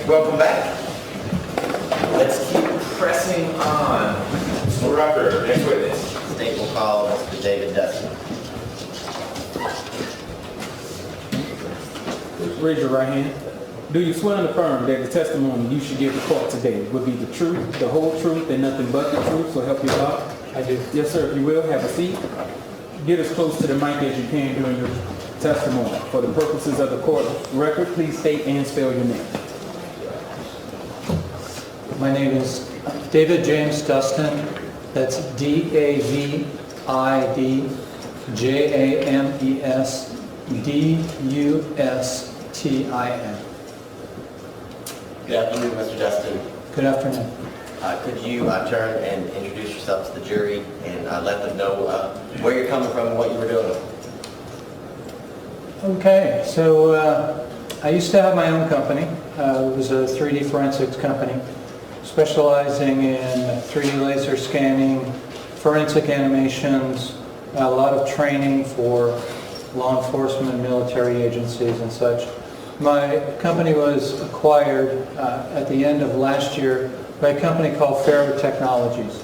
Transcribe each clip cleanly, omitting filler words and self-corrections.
Welcome back. Let's keep pressing on. Mr. Rucker, next witness. State will call Mr. David Dustin. Raise your right hand. Do you swear and affirm that the testimony you should give the court today will be the truth, the whole truth, and nothing but the truth, so help you God? I do. Yes, sir. If you will, have a seat. Get as close to the mic as you can during your testimony. For the purposes of the court record, please state and spell your name. My name is David James Dustin. That's D-A-V-I-D-J-A-M-E-S-D-U-S-T-I-N. Good afternoon, Mr. Dustin. Good afternoon. Could you turn and introduce yourself to the jury and let them know where you're coming from and what you were doing? Okay, so I used to have my own company. It was a 3D forensics company specializing in 3D laser scanning, forensic animations, a lot of training for law enforcement, military agencies and such. My company was acquired at the end of last year by a company called Faro Technologies.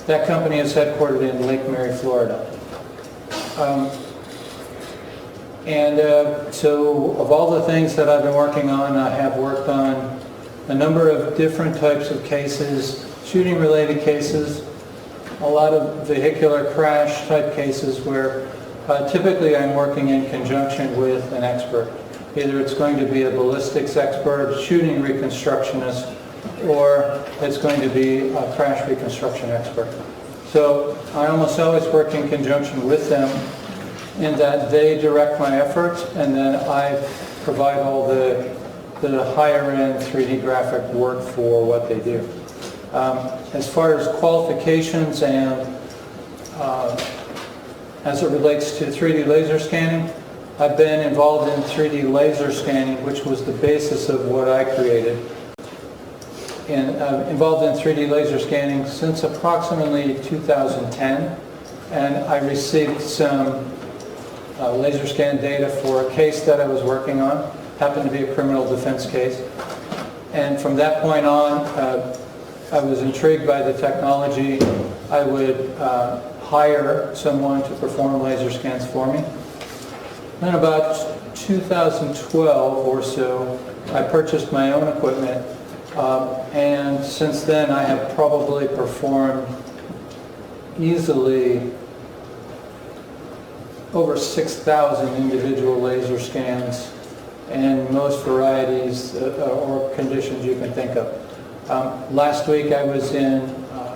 That company is headquartered in Lake Mary, Florida. So of all the things that I've been working on, I have worked on a number of different types of cases, shooting related cases, a lot of vehicular crash type cases where typically I'm working in conjunction with an expert. Either it's going to be a ballistics expert, shooting reconstructionist, or it's going to be a crash reconstruction expert. So I almost always work in conjunction with them in that they direct my efforts and then I provide all the higher end 3D graphic work for what they do. As far as qualifications and as it relates to 3D laser scanning, I've been involved in 3D laser scanning, which was the basis of what I created. And involved in 3D laser scanning since approximately 2010, and I received some laser scan data for a case that I was working on. Happened to be a criminal defense case. And from that point on, I was intrigued by the technology. I would hire someone to perform laser scans for me. Then about 2012 or so, I purchased my own equipment. And since then, I have probably performed easily over 6,000 individual laser scans in most varieties or conditions you can think of. Last week I was in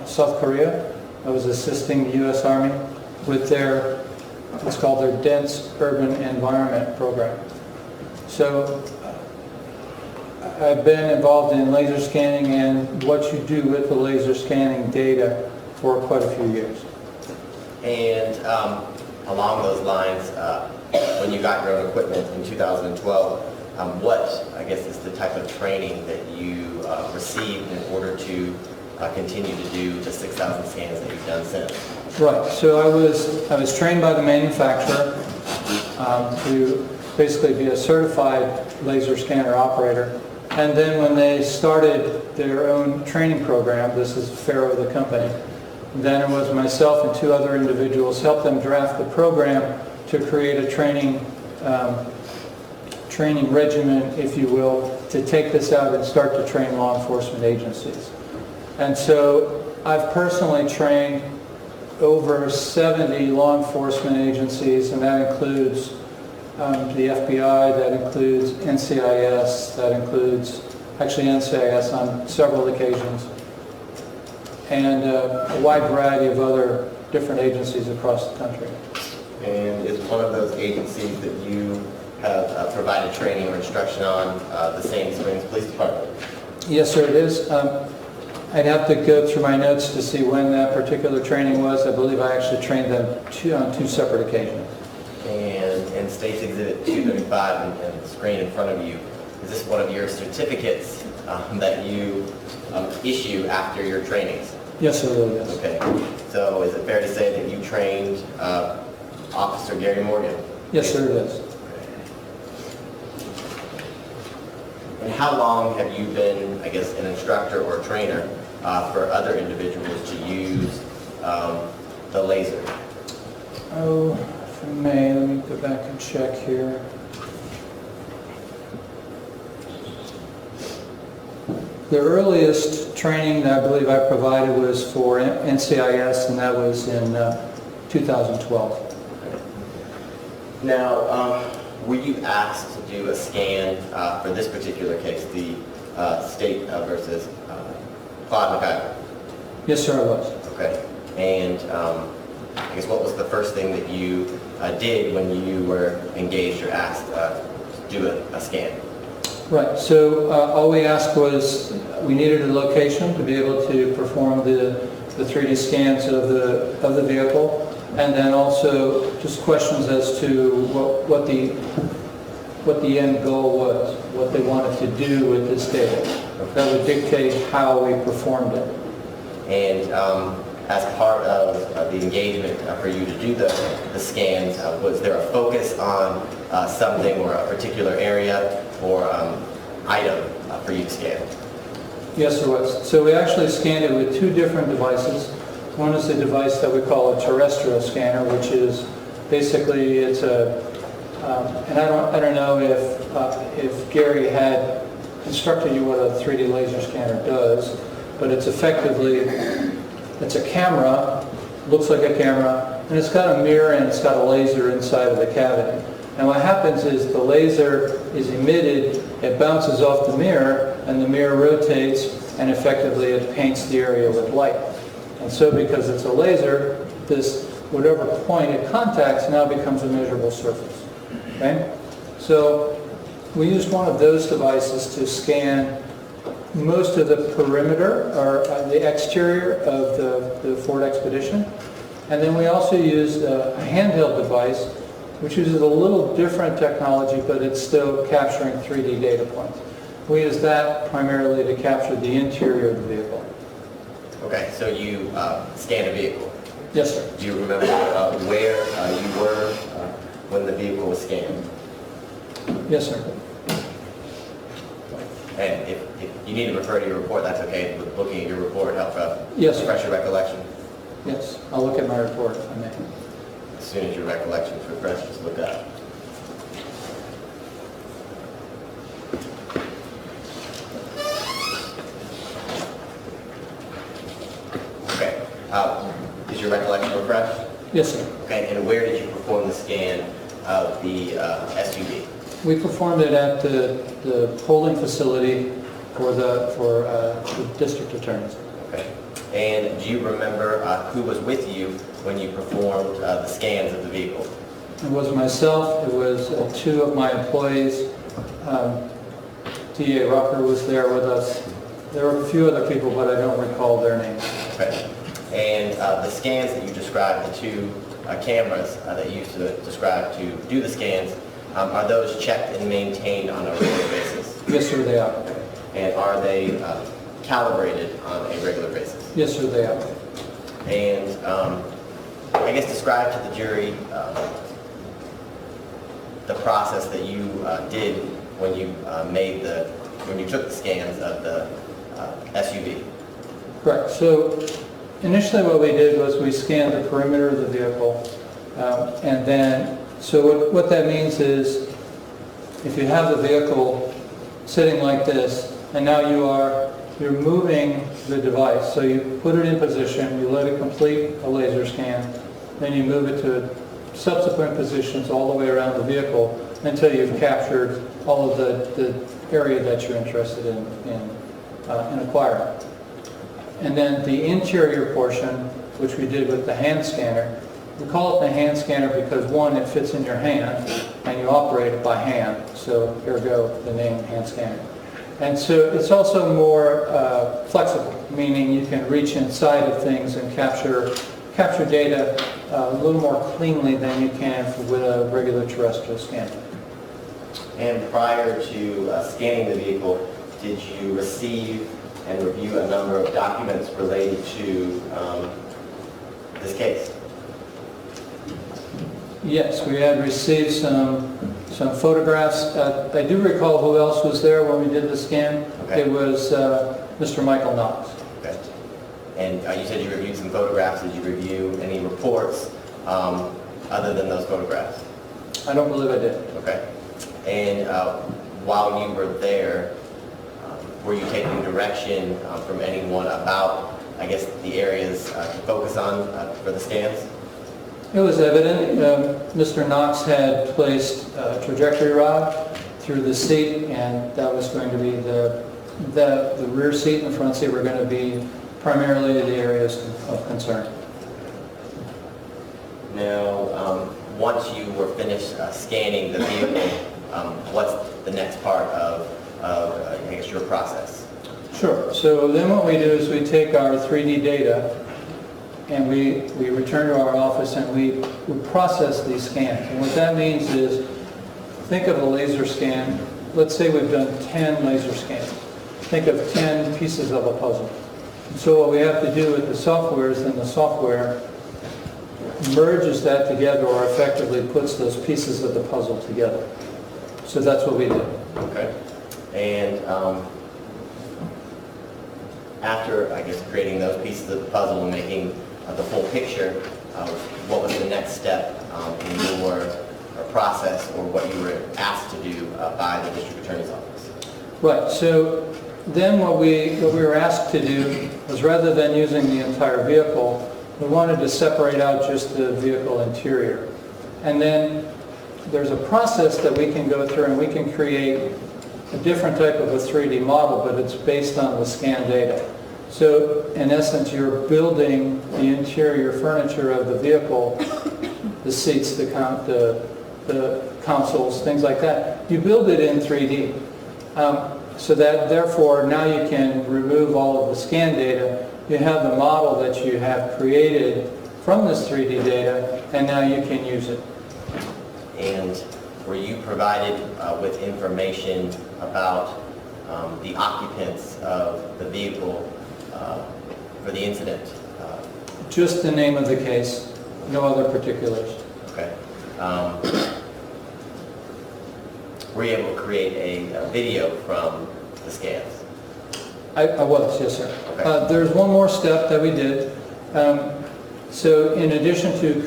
South Korea. I was assisting the U.S. Army with their, what's called their Dense Urban Environment program. So I've been involved in laser scanning and what you do with the laser scanning data for quite a few years. And along those lines, when you got your own equipment in 2012, what, I guess, is the type of training that you received in order to continue to do the 6,000 scans that you've done since? Right. So I was trained by the manufacturer to basically be a certified laser scanner operator. And then when they started their own training program, this is Faro, the company, then it was myself and two other individuals helped them draft the program to create a training regimen, if you will, to take this out and start to train law enforcement agencies. And so I've personally trained over 70 law enforcement agencies, and that includes the FBI, that includes NCIS, that includes actually NCIS on several occasions, and a wide variety of other different agencies across the country. And is one of those agencies that you have provided training or instruction on the Sandy Springs Police Department? Yes, sir, it is. I'd have to go through my notes to see when that particular training was. I believe I actually trained them on two separate occasions. And State's Exhibit 235 and the screen in front of you, is this one of your certificates that you issue after your trainings? Yes, sir, it really is. Okay. So is it fair to say that you trained Officer Gary Morgan? Yes, sir, it is. And how long have you been, I guess, an instructor or trainer for other individuals to use the laser? Oh, if I may, let me go back and check here. The earliest training that I believe I provided was for NCIS, and that was in 2012. Now, were you asked to do a scan for this particular case, the State versus Claude McIver? Yes, sir, I was. Okay. And I guess what was the first thing that you did when you were engaged or asked to do a scan? Right, so all we asked was we needed a location to be able to perform the 3D scans of the vehicle, and then also just questions as to what the end goal was, what they wanted to do with this data. That would dictate how we performed it. And as part of the engagement for you to do the scans, was there a focus on something or a particular area or item for you to scan? Yes, there was. So we actually scanned it with two different devices. One is the device that we call a terrestrial scanner, which is basically it's a, and I don't know if Gary had instructed you what a 3D laser scanner does, but it's effectively, it's a camera, looks like a camera, and it's got a mirror and it's got a laser inside of the cavity. And what happens is the laser is emitted, it bounces off the mirror, and the mirror rotates, and effectively it paints the area with light. And so because it's a laser, this whatever point it contacts now becomes a measurable surface. Okay? So we used one of those devices to scan most of the perimeter, or the exterior of the Ford Expedition. And then we also used a handheld device, which uses a little different technology, but it's still capturing 3D data points. We use that primarily to capture the interior of the vehicle. Okay, so you scanned a vehicle. Yes, sir. Do you remember where you were when the vehicle was scanned? Yes, sir. And if you need to refer to your report, that's okay. Looking at your report help Yes, sir. refresh your recollection. Yes, I'll look at my report if I may. As soon as your recollection is refreshed, just look up. Okay. Is your recollection refreshed? Yes, sir. Okay. And where did you perform the scan of the SUV? We performed it at the polling facility for the district attorneys. Okay. And do you remember who was with you when you performed the scans of the vehicle? It was myself, it was two of my employees. D.A. Rucker was there with us. There were a few other people, but I don't recall their names. Okay. And the scans that you described, the two cameras that you used to describe to do the scans, are those checked and maintained on a regular basis? Yes, sir, they are. And are they calibrated on a regular basis? Yes, sir, they are. And I guess describe to the jury the process that you did when you when you took the scans of the SUV. Correct. So initially what we did was we scanned the perimeter of the vehicle, and then, so what that means is if you have the vehicle sitting like this, and now you're moving the device, so you put it in position, you let it complete a laser scan, then you move it to subsequent positions all the way around the vehicle until you've captured all of the area that you're interested in acquiring. And then the interior portion, which we did with the hand scanner, we call it the hand scanner because one, it fits in your hand and you operate it by hand, so ergo the name hand scanner. And so it's also more flexible, meaning you can reach inside of things and capture data a little more cleanly than you can with a regular terrestrial scanner. And prior to scanning the vehicle, did you receive and review a number of documents related to this case? Yes, we had received some some photographs. I do recall who else was there when we did the scan. Okay. It was Mr. Michael Knox. Okay. And you said you reviewed some photographs. Did you review any reports other than those photographs? I don't believe I did. Okay. And while you were there, were you taking direction from anyone about, I guess, the areas to focus on for the scans? It was evident. Mr. Knox had placed a trajectory rod through the seat, and that was going to be the rear seat and the front seat were going to be primarily the areas of concern. Now, once you were finished scanning the vehicle, what's the next part of I guess, your process? Sure. So then what we do is we take our 3D data and we return to our office and we process these scans. And what that means is, think of a laser scan. Let's say we've done 10 laser scans. Think of 10 pieces of a puzzle. And so what we have to do with the software is then the software merges that together or effectively puts those pieces of the puzzle together. So that's what we do. Okay. And after, I guess, creating those pieces of the puzzle and making the full picture, what was the next step in your process or what you were asked to do by the district attorney's office? Right. So then what we were asked to do was, rather than using the entire vehicle, we wanted to separate out just the vehicle interior. And then there's a process that we can go through and we can create a different type of a 3D model, but it's based on the scan data. So in essence, you're building the interior furniture of the vehicle, the seats, the consoles, things like that. You build it in 3D. So that therefore now you can remove all of the scan data. You have the model that you have created from this 3D data, and now you can use it. And were you provided with information about the occupants of the vehicle for the incident? Just the name of the case, no other particulars. Okay. Were you able to create a video from the scans? I was, yes, sir. Okay. There's one more step that we did. So in addition to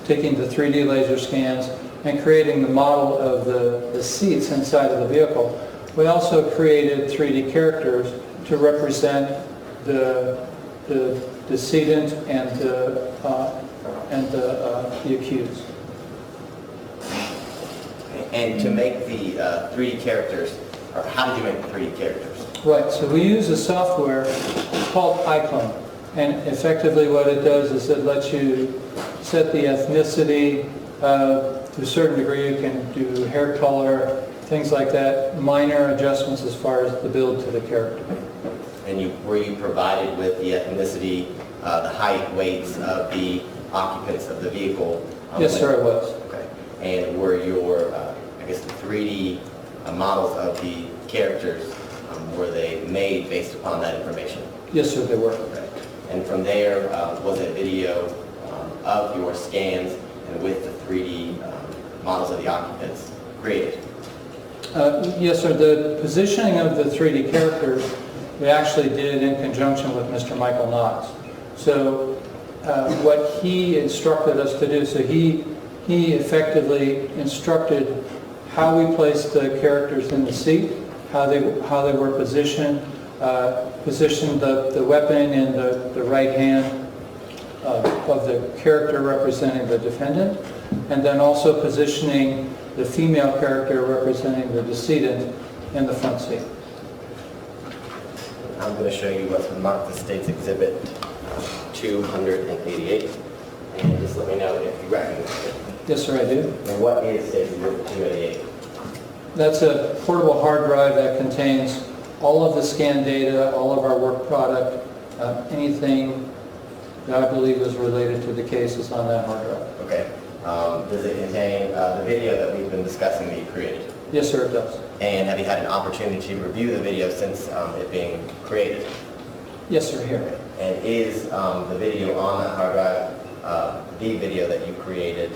taking the 3D laser scans and creating the model of the seats inside of the vehicle, we also created 3D characters to represent the decedent and the accused. And to make the 3D characters, or how did you make the 3D characters? Right, so we use a software called iClone, and effectively what it does is it lets you set the ethnicity. To a certain degree you can do hair color, things like that, minor adjustments as far as the build to the character. And were you provided with the ethnicity, the height, weights of the occupants of the vehicle? Yes, sir, I was. Okay. And were your, I guess, the 3D models of the characters, were they made based upon that information? Yes, sir, they were. Okay. And from there, was a video of your scans and with the 3D models of the occupants created? Yes, sir, the positioning of the 3D characters we actually did in conjunction with Mr. Michael Knox. So what he instructed us to do, so he effectively instructed how we placed the characters in the seat, how they were positioned, positioned the weapon in the right hand of the character representing the defendant, and then also positioning the female character representing the decedent in the front seat. I'm going to show you what's marked the State's Exhibit 288, and just let me know if you recognize it. Yes, sir, I do. And what is State's Exhibit 288? That's a portable hard drive that contains all of the scan data, all of our work product, anything that I believe is related to the case is on that hard drive. Okay. Does it contain the video that we've been discussing that you created? Yes, sir, it does. And have you had an opportunity to review the video since it being created? Yes, sir, here. And is the video on that hard drive the video that you created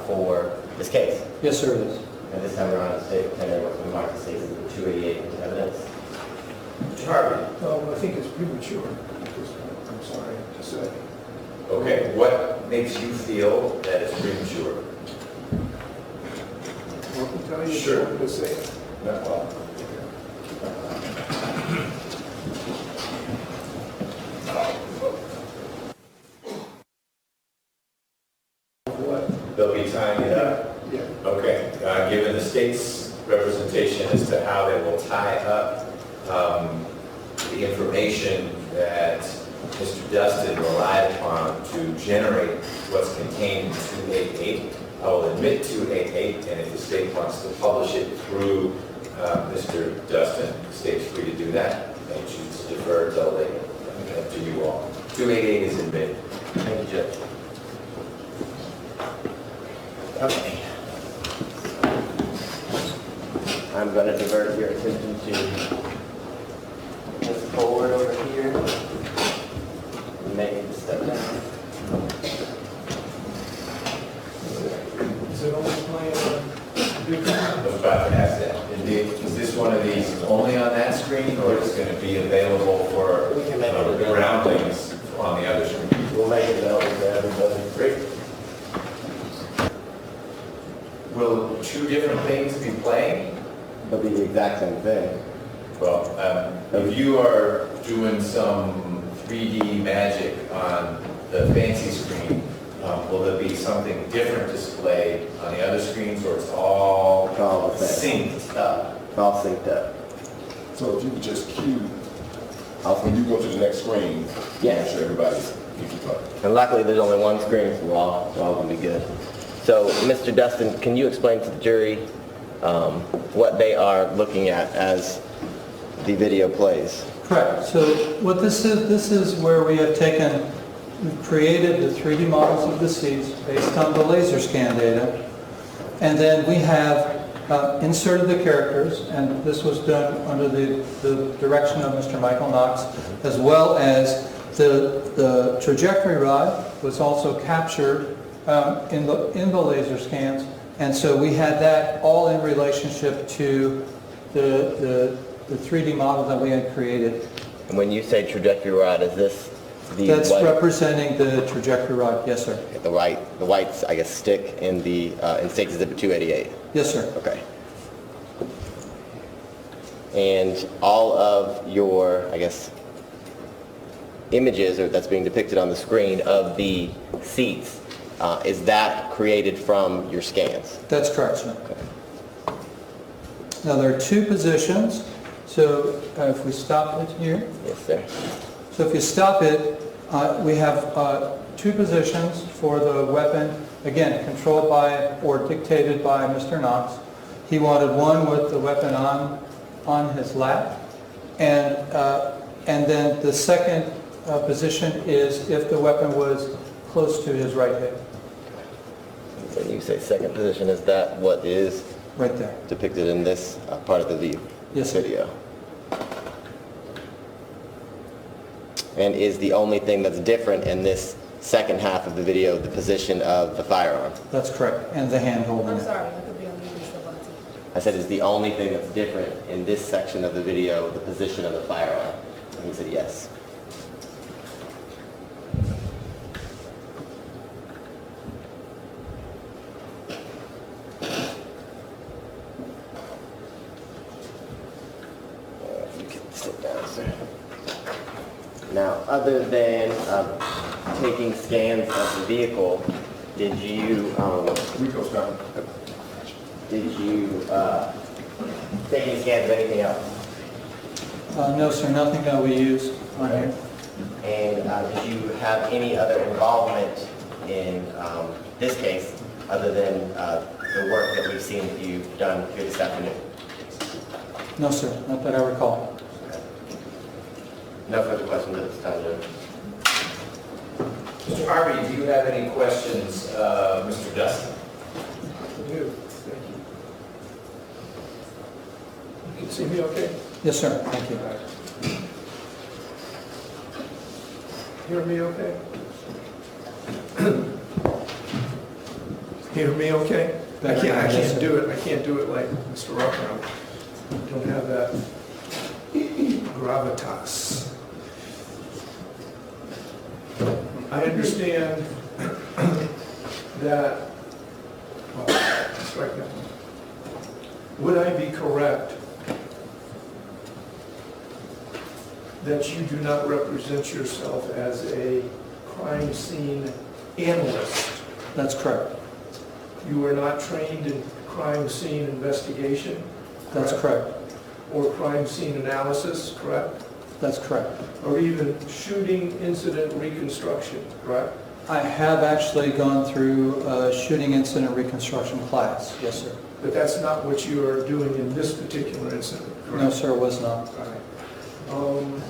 for this case? Yes, sir, it is. And this time around, the state attendant was remarked to say the 288 into evidence. Mr. Harvey? I think it's premature. I'm sorry to say. Okay, what makes you feel that it's premature? I can tell you if Sure. you want me to say it. No problem. What? They'll be tying it up. Yeah. Okay, given the state's representation as to how they will tie up the information that Mr. Dustin relied upon to generate what's contained in 288, I will admit 288, and if the state wants to publish it through Mr. Dustin, the state's free to do that. They choose to defer until later. Up to you all. 288 is admitted. Thank you, Judge. Okay. I'm going to divert your attention to this forward over here. Make it step down. Is it only playing on computer? I was about to ask that. Is this one of these only on that screen, or is it going to be available for We can make it available. groundlings on the other screen? We'll make it available to everybody. Great. Will two different things be playing? It'll be the exact same thing. Well, if you are doing some 3D magic on the fancy screen, will there be something different displayed on the other screens, or it's all It's all the same. synced up? It's all synced up. So if you could just cue, I'll when you go to the next screen, Yeah. make sure everybody can keep up. And luckily, there's only one screen, so we're all going to be good. So, Mr. Dustin, can you explain to the jury what they are looking at as the video plays? Correct. So what this is where we have we've created the 3D models of the seats based on the laser scan data. And then we have inserted the characters, and this was done under the direction of Mr. Michael Knox, as well as the trajectory rod was also captured in the laser scans. And so we had that all in relationship to the 3D model that we had created. And when you say trajectory rod, is this the That's white, representing the trajectory rod, yes, sir. the white, I guess, stick in the in State Exhibit 288? Yes, sir. Okay. And all of your, I guess, images that's being depicted on the screen of the seats, is that created from your scans? That's correct, sir. Okay. Now, there are two positions. So if we stop it here, Yes, sir. so if you stop it, we have two positions for the weapon, again, controlled by or dictated by Mr. Knox. He wanted one with the weapon on his lap, and then the second position is if the weapon was close to his right hip, When you say second position, is that what is right there. depicted in this part of the view? Yes, sir. Video? And is the only thing that's different in this second half of the video the position of the firearm? That's correct, and the hand holding I'm it. sorry, I could be on mute, Mr. Bunting. I said, is the only thing that's different in this section of the video the position of the firearm? And he said yes. You can sit down, sir. Now, other than taking scans of the vehicle, did you Rico's coming. take any scans of anything else? No, sir, nothing that we use on here. And did you have any other involvement in this case other than the work that we've seen that you've done here this afternoon? No, sir, not that I recall. No further questions at this time, Judge. Mr. Harvey, do you have any questions, Mr. Dustin? I do. Thank you. You can see me okay? Yes, sir, thank you. Hear me okay? Hear me okay? better I than can't do it, I can't do it like Mr. Rucker. I don't have that gravitas. I understand that, well, strike that one. Would I be correct that you do not represent yourself as a crime scene analyst? That's correct. You are not trained in crime scene investigation? That's correct. Or crime scene analysis, correct? That's correct. Or even shooting incident reconstruction, correct? I have actually gone through a shooting incident reconstruction class. Yes, sir. But that's not what you are doing in this particular incident, correct? No, sir, it was not. All right.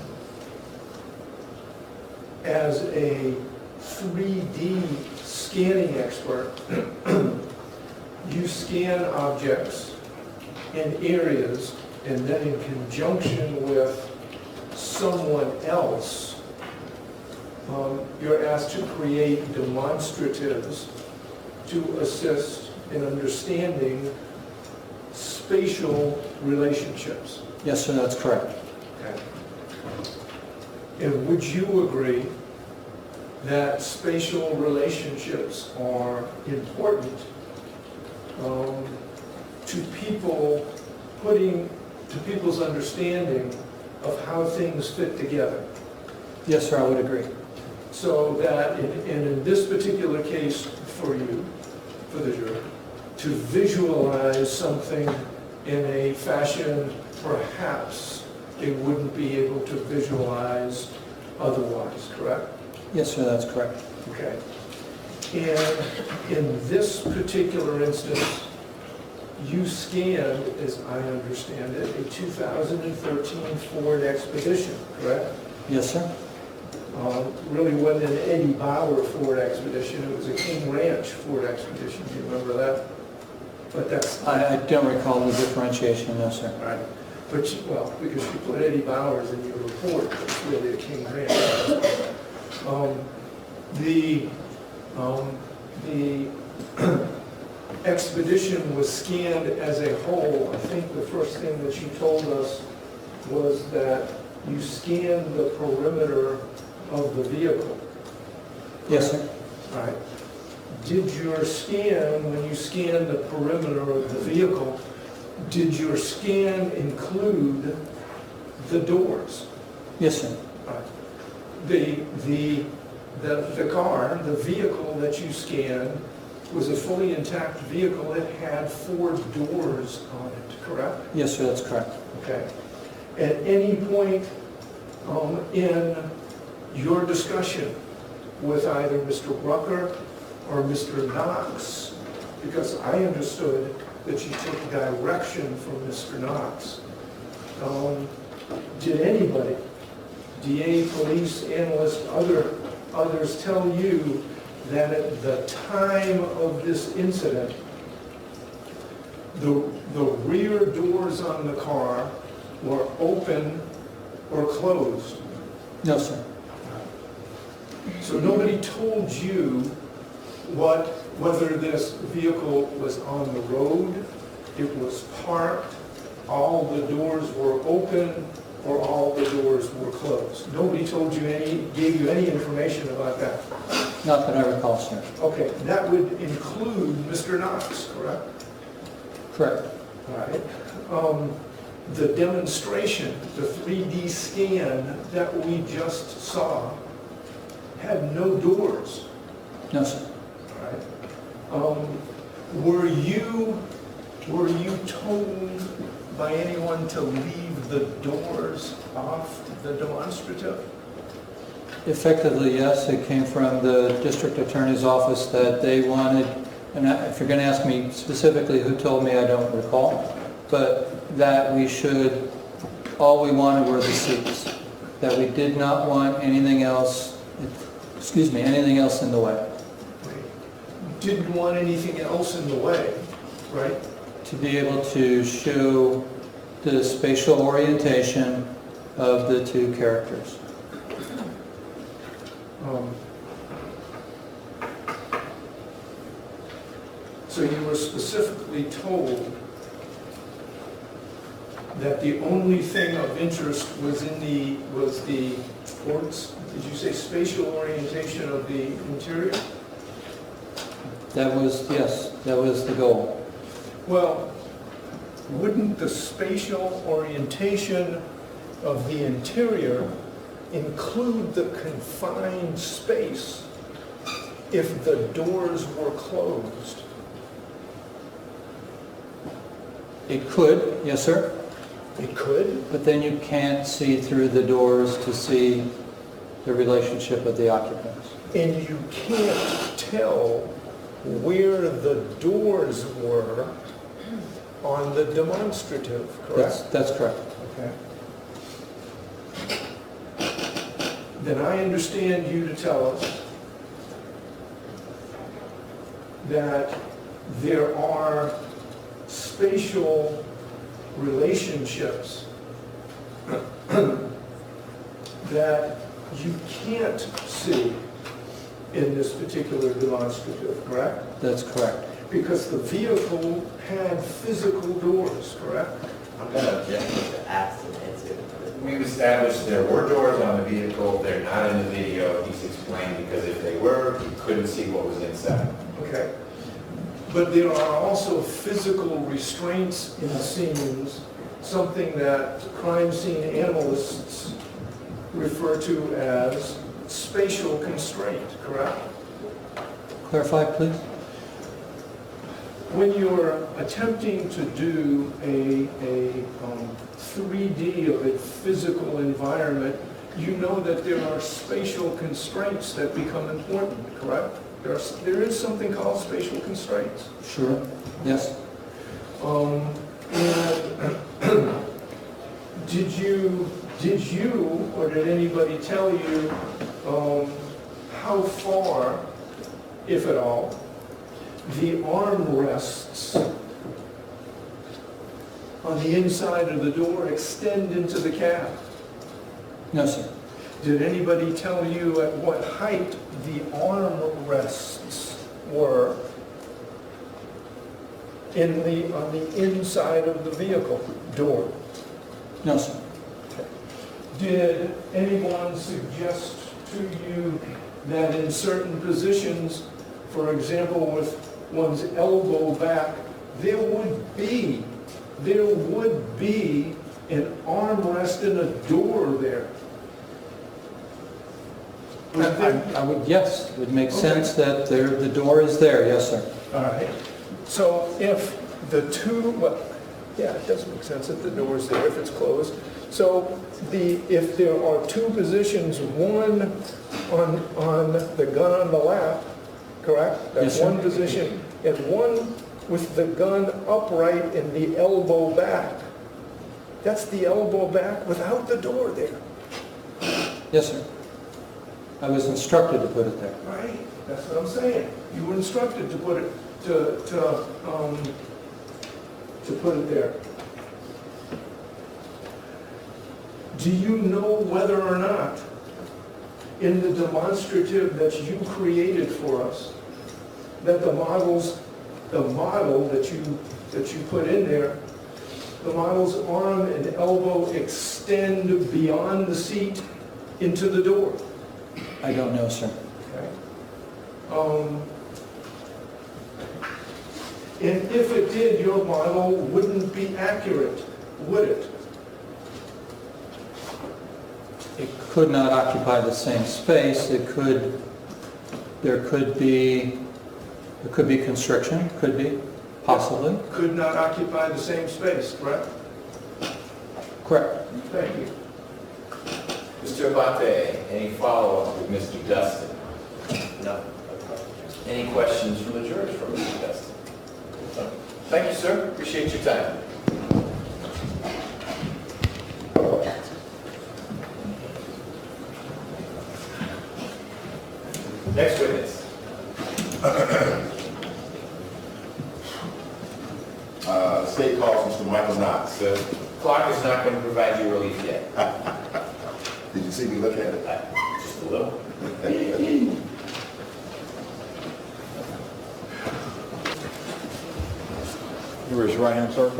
As a 3D scanning expert, you scan objects in areas and then in conjunction with someone else, you're asked to create demonstratives to assist in understanding spatial relationships. Yes, sir, that's correct. Okay. And would you agree that spatial relationships are important to people's understanding of how things fit together? Yes, sir, I would agree. So that in this particular case for you, for the jury, to visualize something in a fashion perhaps they wouldn't be able to visualize otherwise, correct? Yes, sir, that's correct. Okay. And in this particular instance, you scanned, as I understand it, a 2013 Ford Expedition, correct? Yes, sir. Really wasn't an Eddie Bauer Ford Expedition, it was a King Ranch Ford Expedition, do you remember that? But that's, I don't recall the differentiation, no, sir. right. But, well, because you put Eddie Bauer's in your report, it's really a King Ranch. The expedition was scanned as a whole. I think the first thing that you told us was that you scanned the perimeter of the vehicle. Yes, sir. Right. Did your scan, when you scanned the perimeter of the vehicle, did your scan include the doors? Yes, sir. The car, the vehicle that you scanned was a fully intact vehicle. It had 4 doors on it, correct? Yes, sir, that's correct. Okay. At any point in your discussion with either Mr. Rucker or Mr. Knox, because I understood that you took direction from Mr. Knox, did anybody, DA, police, analyst, others tell you that at the time of this incident, the rear doors on the car were open or closed? No, sir. So nobody told you whether this vehicle was on the road, it was parked, all the doors were open, or all the doors were closed? Nobody told you gave you any information about that? Not that I recall, sir. Okay, that would include Mr. Knox, correct? Correct. All right. The demonstration, the 3D scan that we just saw had no doors. No, sir. All right. Were you told by anyone to leave the doors off the demonstrative? Effectively, yes. It came from the district attorney's office that they wanted, and if you're going to ask me specifically who told me, I don't recall, but that we should, all we wanted were the seats, that we did not want anything else, anything else in the way. Didn't want anything else in the way, right? To be able to show the spatial orientation of the 2 characters. So you were specifically told that the only thing of interest was did you say spatial orientation of the interior? Yes, that was the goal. Well, wouldn't the spatial orientation of the interior include the confined space if the doors were closed? It could, yes, sir, It could? but then you can't see through the doors to see the relationship of the occupants. And you can't tell where the doors were on the demonstrative, correct? That's correct. Okay. Then I understand you to tell us that there are spatial relationships that you can't see in this particular demonstrative, correct? That's correct. Because the vehicle had physical doors, correct? I'm going to object to ask and answer. We've established there were doors on the vehicle, they're not in the video, he's explained, because if they were, you couldn't see what was inside. Okay. But there are also physical restraints in scenes, something that crime scene analysts refer to as spatial constraint, correct? Clarify, please. When you're attempting to do a 3D of a physical environment, you know that there are spatial constraints that become important, correct? There is something called spatial constraints. Sure. Yes. And did you or did anybody tell you how far, if at all, the armrests on the inside of the door extend into the cab? No, sir. Did anybody tell you at what height the armrests were on the inside of the vehicle door? No, sir. Did anyone suggest to you that in certain positions, for example, with one's elbow back, there would be an armrest in a door there? I would, yes, it would make sense that the door is there, yes, sir. All right. So if the two, well, yeah, it does make sense that the door is there if it's closed. So if there are two positions, one on the gun on the lap, correct? Yes, That's sir. one position, and one with the gun upright and the elbow back. That's the elbow back without the door there. Yes, sir. I was instructed to put it there. Right, that's what I'm saying. You were instructed to put it, to put it there. Do you know whether or not in the demonstrative that you created for us, that the model that you put in there, the model's arm and elbow extend beyond the seat into the door? I don't know, sir. Okay. And if it did, your model wouldn't be accurate, would it? It could not occupy the same space. There could be constriction, could be, possibly. Could not occupy the same space, correct? Correct. Thank you. Mr. Abate, any follow-up with Mr. Dustin? No. Any questions from the jurors for Mr. Dustin? No. Thank you, sir. Appreciate your time. Next witness. State calls Mr. Michael Knox. The clock is not going to provide you relief yet. Did you see me look at it? Just a little. raise your right hand, sir.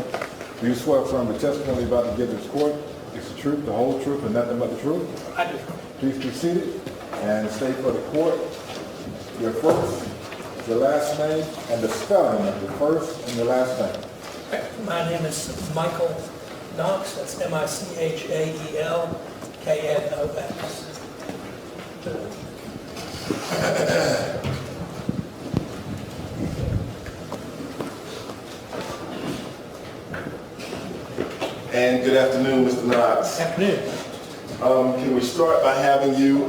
Do you swear affirm the testimony you're about to give this court is the truth, the whole truth, and nothing but the truth? I do. Please be seated and state for the court your first, your last name, and the spelling of the first and the last name. My name is Michael Knox. That's MichaelKnox. And good afternoon, Mr. Knox. Afternoon. Can we start by having you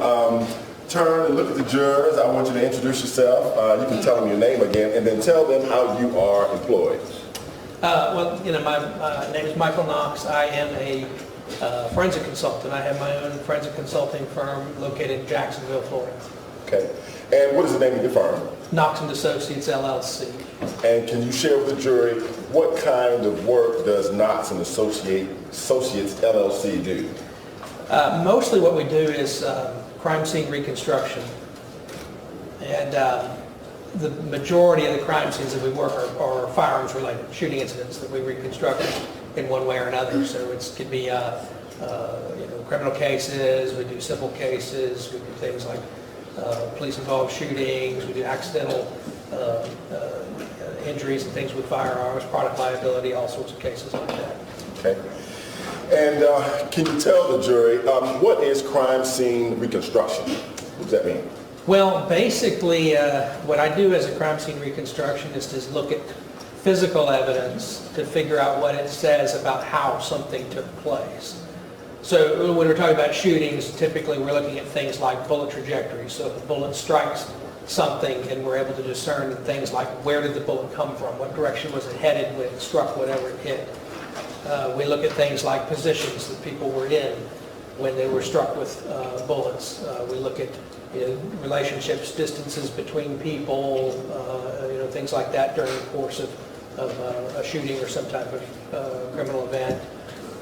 turn and look at the jurors? I want you to introduce yourself. You can tell them your name again, and then tell them how you are employed. Well, my name is Michael Knox. I am a forensic consultant. I have my own forensic consulting firm located in Jacksonville, Florida. Okay. And what is the name of your firm? Knox and Associates, LLC. And can you share with the jury what kind of work does Knox and Associates LLC do? Mostly what we do is crime scene reconstruction. And the majority of the crime scenes that we work are firearms related, shooting incidents that we reconstruct in one way or another. So it could be criminal cases, we do civil cases, we do things like police involved shootings, we do accidental injuries and things with firearms, product liability, all sorts of cases like that. Okay. And can you tell the jury, what is crime scene reconstruction? What does that mean? Well, basically, what I do as a crime scene reconstruction is to look at physical evidence to figure out what it says about how something took place. So when we're talking about shootings, typically we're looking at things like bullet trajectories. So if a bullet strikes something and we're able to discern things like where did the bullet come from, what direction was it headed when it struck whatever it hit. We look at things like positions that people were in when they were struck with bullets. We look at relationships, distances between people, things like that during the course of a shooting or some type of criminal event.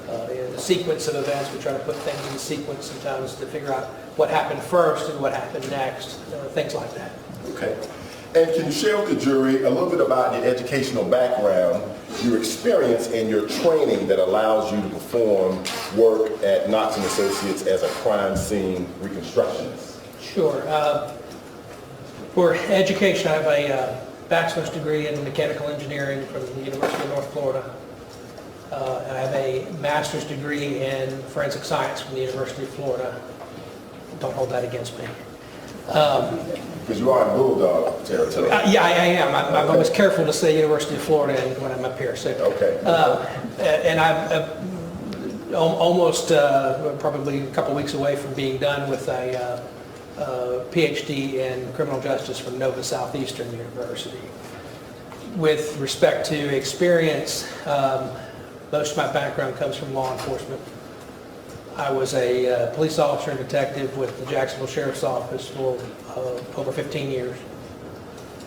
The sequence of events, we try to put things in sequence sometimes to figure out what happened first and what happened next, things like that. Okay. And can you share with the jury a little bit about your educational background, your experience, and your training that allows you to perform work at Knox and Associates as a crime scene reconstructionist? Sure. For education, I have a bachelor's degree in mechanical engineering from the University of North Florida. And I have a master's degree in forensic science from the University of Florida. Don't hold that against me. Because you are in Bulldog territory. Yeah, I am. I'm always careful to say University of Florida when I'm up here. So, Okay. and I'm almost probably a couple weeks away from being done with a PhD in criminal justice from Nova Southeastern University. With respect to experience, most of my background comes from law enforcement. I was a police officer and detective with the Jacksonville Sheriff's Office for over 15 years.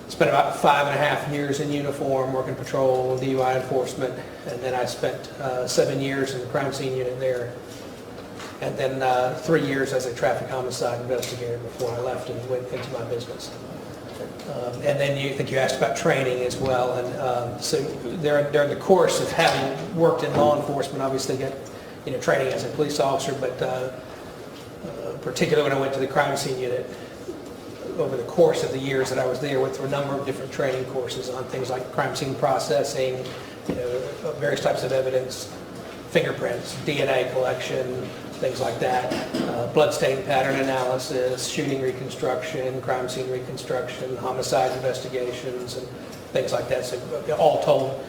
Spent about 5.5 years in uniform working patrol, DUI enforcement, and then I spent 7 years in the crime scene unit there. And then 3 years as a traffic homicide investigator before I left and went into my business. And then you asked about training as well. And so during the course of having worked in law enforcement, obviously got training as a police officer, but particularly when I went to the crime scene unit, over the course of the years that I was there, went through a number of different training courses on things like crime scene processing, various types of evidence, fingerprints, DNA collection, things like that, bloodstain pattern analysis, shooting reconstruction, crime scene reconstruction, homicide investigations, and things like that. So all told,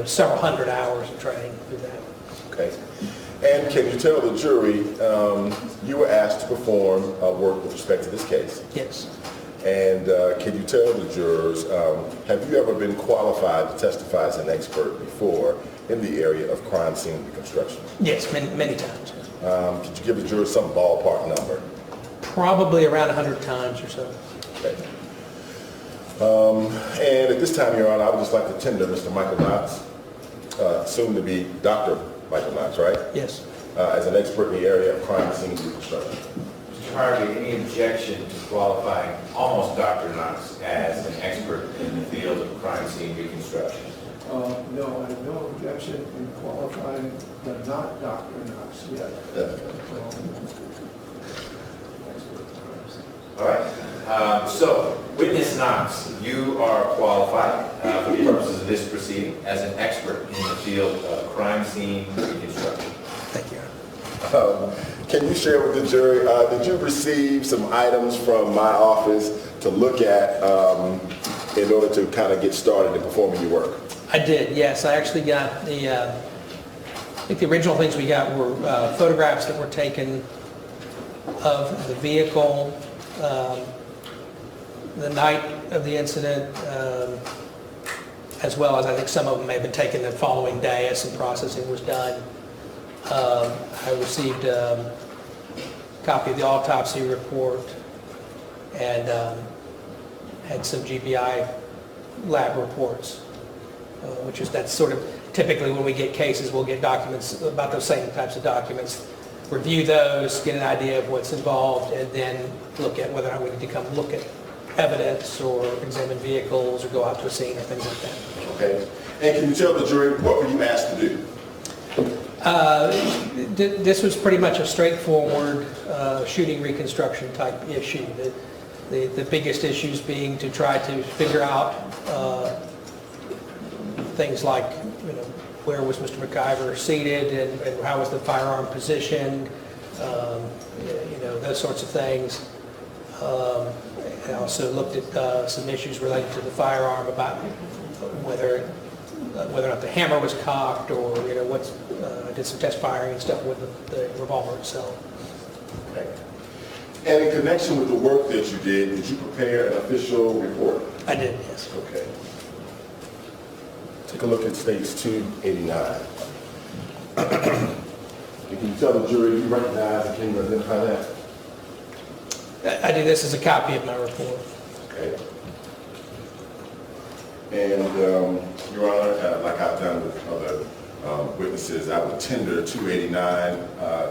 several hundred hours of training through that. Okay. And can you tell the jury you were asked to perform work with respect to this case? Yes. And can you tell the jurors, have you ever been qualified to testify as an expert before in the area of crime scene reconstruction? Yes, many times. Could you give the jurors some ballpark number? Probably around 100 times or so. Okay. And at this time, Your Honor, I would just like to tender Mr. Michael Knox, soon to be Dr. Michael Knox, right? Yes. As an expert in the area of crime scene reconstruction. Mr. Harvey, any objection to qualifying almost Dr. Knox as an expert in the field of crime scene reconstruction? No, I have no objection in qualifying, but not Dr. Knox yet. All right. So, witness Knox, you are qualified for the purposes of this proceeding as an expert in the field of crime scene reconstruction. Thank you. Can you share with the jury, did you receive some items from my office to look at in order to kind of get started in performing your work? I did, yes. I actually got I think the original things we got were photographs that were taken of the vehicle the night of the incident, as well as I think some of them may have been taken the following day as some processing was done. I received a copy of the autopsy report and had some GBI lab reports, which is that's sort of typically when we get cases, we'll get documents about those same types of documents, review those, get an idea of what's involved, and then look at whether or not we need to come look at evidence or examine vehicles or go out to a scene or things like that. Okay. And can you tell the jury what were you asked to do? This was pretty much a straightforward shooting reconstruction type issue. The biggest issues being to try to figure out things like, you know, where was Mr. McIver seated and how was the firearm positioned, you know, those sorts of things. I also looked at some issues related to the firearm about whether or not the hammer was cocked, or, you know, I did some test firing and stuff with the revolver itself. Okay. And in connection with the work that you did you prepare an official report? I did, yes. Okay. Take a look at States 289. Can you tell the jury you recognize and can you identify that? I do. This is a copy of my report. Okay. And, Your Honor, like I've done with other witnesses, I would tender 289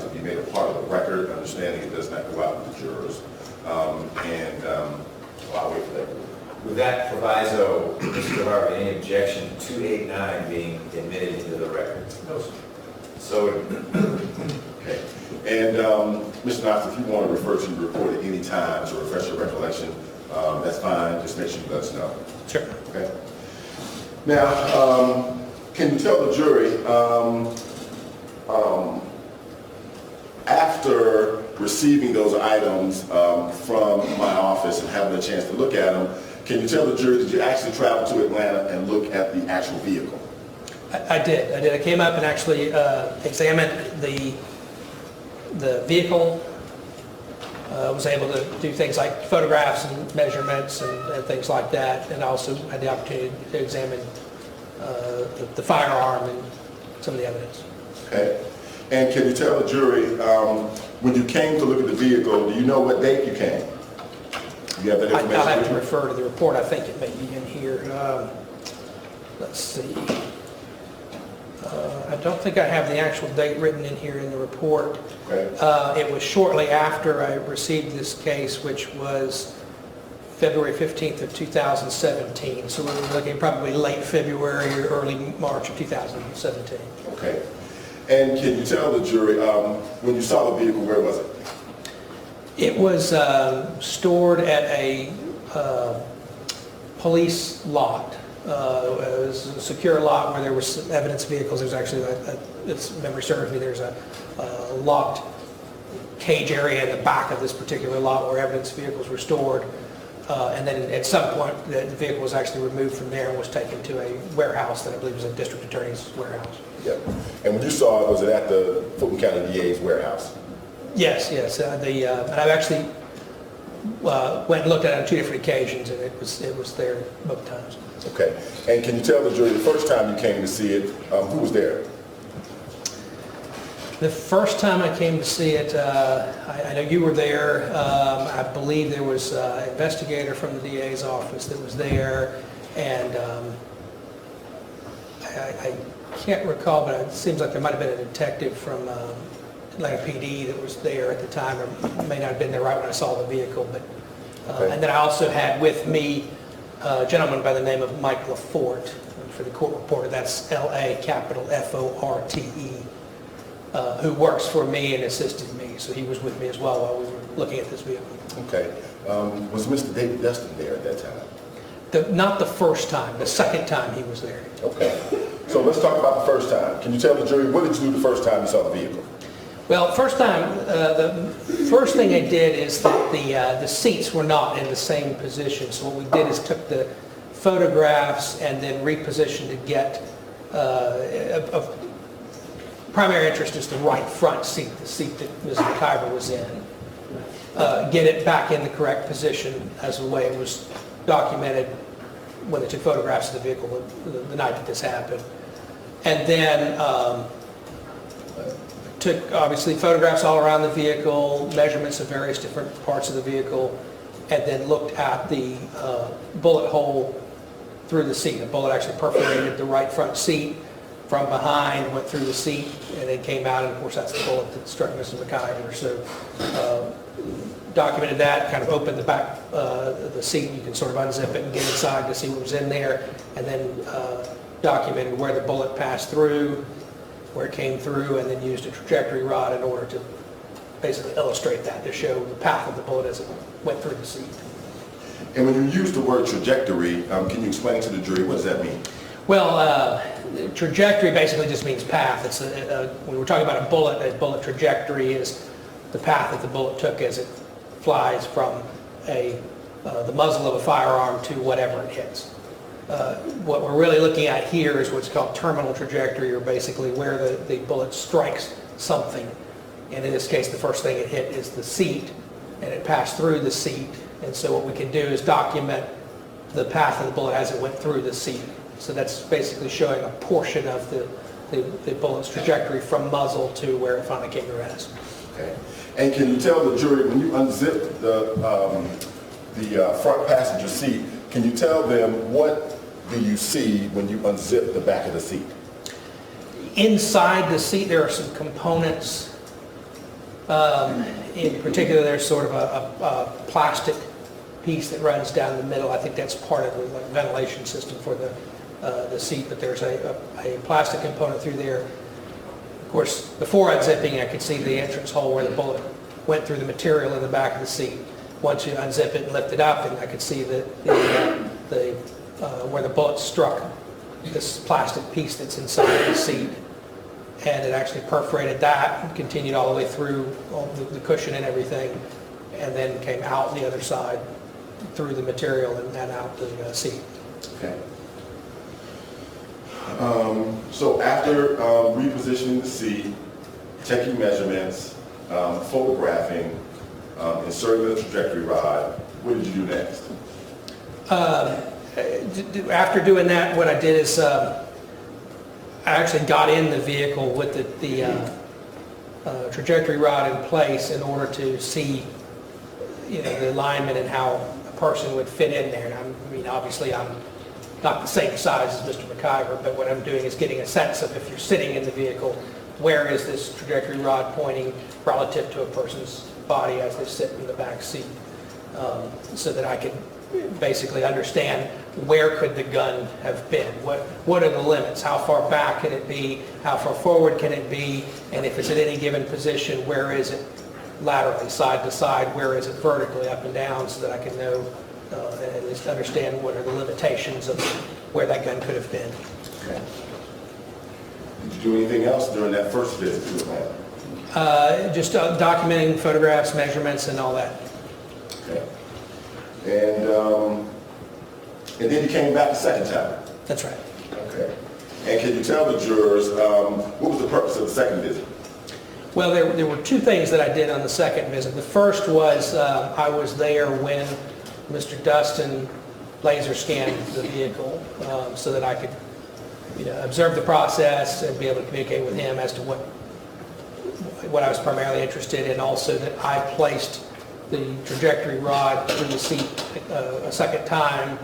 to be made a part of the record, understanding it does not go out to the jurors. I'll wait for that. With that proviso, Mr. Harvey, any objection to 289 being admitted into the record? No, sir. So, Okay. And Mr. Knox, if you want to refer to your report at any time to refresh your recollection, that's fine. Just make sure you let us know. Sure. Okay. Now, can you tell the jury, after receiving those items from my office and having a chance to look at them, can you tell the jury, did you actually travel to Atlanta and look at the actual vehicle? I did. I came up and actually examined the vehicle. Was able to do things like photographs and measurements and things like that, and also had the opportunity to examine the firearm and some of the evidence. Okay. And can you tell the jury, when you came to look at the vehicle, do you know what date you came? Do you have that information? I'll have to refer to the report. I think it may be in here. Let's see. I don't think I have the actual date written in here in the report. Okay. It was shortly after I received this case, which was February 15th of 2017. So we're looking probably late February or early March of 2017. Okay. And can you tell the jury, when you saw the vehicle, where was it? It was stored at a police lot. It was a secure lot where there was evidence vehicles. There's actually, if memory serves me, there's a locked cage area in the back of this particular lot where evidence vehicles were stored. And then at some point, the vehicle was actually removed from there and was taken to a warehouse that I believe was a district attorney's warehouse. Yep. And when you saw it, was it at the Fulton County DA's warehouse? Yes, yes. And I've actually went and looked at it on 2 different occasions, and it was there both times. Okay. And can you tell the jury, the first time you came to see it, who was there? The first time I came to see it, I know you were there. I believe there was an investigator from the DA's office that was there, and I can't recall, but it seems like there might have been a detective from Atlanta PD that was there at the time, or may not have been there right when I saw the vehicle. But Okay. and then I also had with me a gentleman by the name of Mike LaForte for the court reporter. That's L-A capital F-O-R-T-E, who works for me and assisted me. So he was with me as well while we were looking at this vehicle. Okay. Was Mr. David Dustin there at that time? Not the first time, the second time he was there. Okay. So let's talk about the first time. Can you tell the jury, what did you do the first time you saw the vehicle? Well, first time, the first thing I did is that the seats were not in the same position. So what we did is took the photographs and then repositioned to get of primary interest is the right front seat, the seat that Ms. McIver was in. Get it back in the correct position as the way it was documented when they took photographs of the vehicle the night that this happened. And then took obviously photographs all around the vehicle, measurements of various different parts of the vehicle, and then looked at the bullet hole through the seat. The bullet actually perforated the right front seat from behind, went through the seat, and then came out, and of course that's the bullet that struck Mrs. McIver. So documented that, kind of opened the back of the seat, you can sort of unzip it and get inside to see what was in there, and then documented where the bullet passed through, where it came through, and then used a trajectory rod in order to basically illustrate that, to show the path of the bullet as it went through the seat. And when you use the word trajectory, can you explain to the jury what does that mean? Well, trajectory basically just means path. It's when we're talking about a bullet trajectory is the path that the bullet took as it flies from the muzzle of a firearm to whatever it hits. What we're really looking at here is what's called terminal trajectory, or basically where the bullet strikes something. And in this case, the first thing it hit is the seat, and it passed through the seat. And so what we can do is document the path of the bullet as it went through the seat. So that's basically showing a portion of the bullet's trajectory from muzzle to where it finally came to rest. Okay. And can you tell the jury, when you unzip the front passenger seat, can you tell them what do you see when you unzip the back of the seat? Inside the seat, there are some components. In particular, there's sort of a plastic piece that runs down the middle. I think that's part of the ventilation system for the seat, but there's a plastic component through there. Of course, before unzipping, I could see the entrance hole where the bullet went through the material in the back of the seat. Once you unzip it and lift it up, and I could see where the bullet struck this plastic piece that's inside the seat, and it actually perforated that and continued all the way through all the cushion and everything, and then came out the other side through the material and out the seat. Okay. So after repositioning the seat, taking measurements, photographing, inserting the trajectory rod, what did you do next? After doing that, what I did is I actually got in the vehicle with the trajectory rod in place in order to see, the alignment and how a person would fit in there. And I mean, obviously, I'm not the same size as Mr. McIver, but what I'm doing is getting a sense of, if you're sitting in the vehicle, where is this trajectory rod pointing relative to a person's body as they sit in the back seat, so that I could basically understand where could the gun have been, what are the limits, how far back can it be, how far forward can it be, and if it's at any given position, where is it laterally, side to side, where is it vertically, up and down, so that I can know and at least understand what are the limitations of where that gun could have been. Okay. Did you do anything else during that first visit to Atlanta? Just documenting photographs, measurements, and all that. Okay. And then you came back the second time? That's right. Okay. And can you tell the jurors what was the purpose of the second visit? Well, there were two things that I did on the second visit. The first was I was there when Mr. Dustin laser scanned the vehicle, so that I could observe the process and be able to communicate with him as to what I was primarily interested in. Also that I placed the trajectory rod through the seat a second time,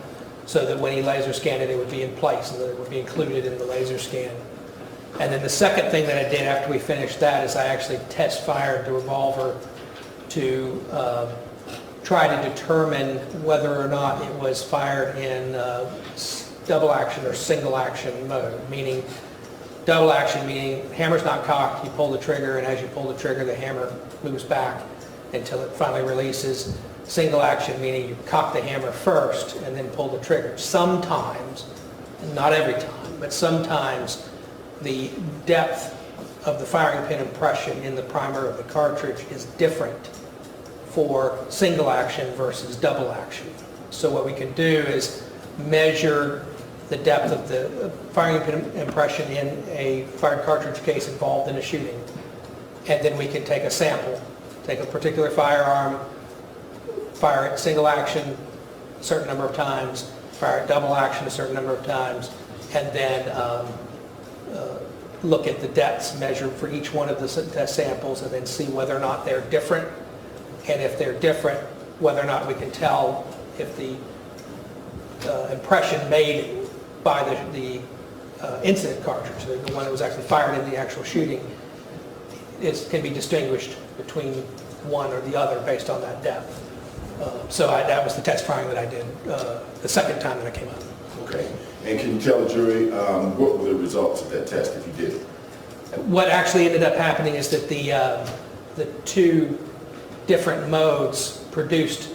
so that when he laser scanned it, it would be in place and that it would be included in the laser scan. And then the second thing that I did after we finished that is I actually test fired the revolver to try to determine whether or not it was fired in double action or single action mode, meaning double action meaning hammer's not cocked, you pull the trigger, and as you pull the trigger, the hammer moves back until it finally releases. Single action meaning you cock the hammer first and then pull the trigger. Sometimes, not every time, but sometimes the depth of the firing pin impression in the primer of the cartridge is different for single action versus double action. So what we can do is measure the depth of the firing pin impression in a fired cartridge case involved in a shooting. And then we can take a sample, take a particular firearm, fire it single action a certain number of times, fire it double action a certain number of times, and then look at the depths measured for each one of the samples and then see whether or not they're different. And if they're different, whether or not we can tell if the impression made by the incident cartridge, the one that was actually fired in the actual shooting, can be distinguished between one or the other based on that depth. So that was the test firing that I did the second time that I came up. Okay. And can you tell the jury what were the results of that test if you did it? What actually ended up happening is that the two different modes produced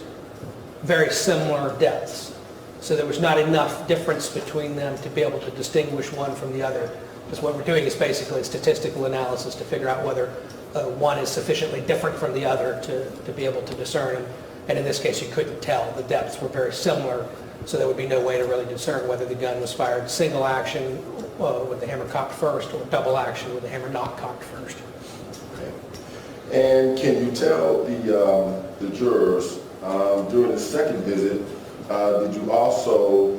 very similar depths. So there was not enough difference between them to be able to distinguish one from the other. Because what we're doing is basically a statistical analysis to figure out whether one is sufficiently different from the other to be able to discern. And in this case, you couldn't tell. The depths were very similar, so there would be no way to really discern whether the gun was fired single action with the hammer cocked first or double action with the hammer not cocked first. Okay. And can you tell the jurors during the second visit, did you also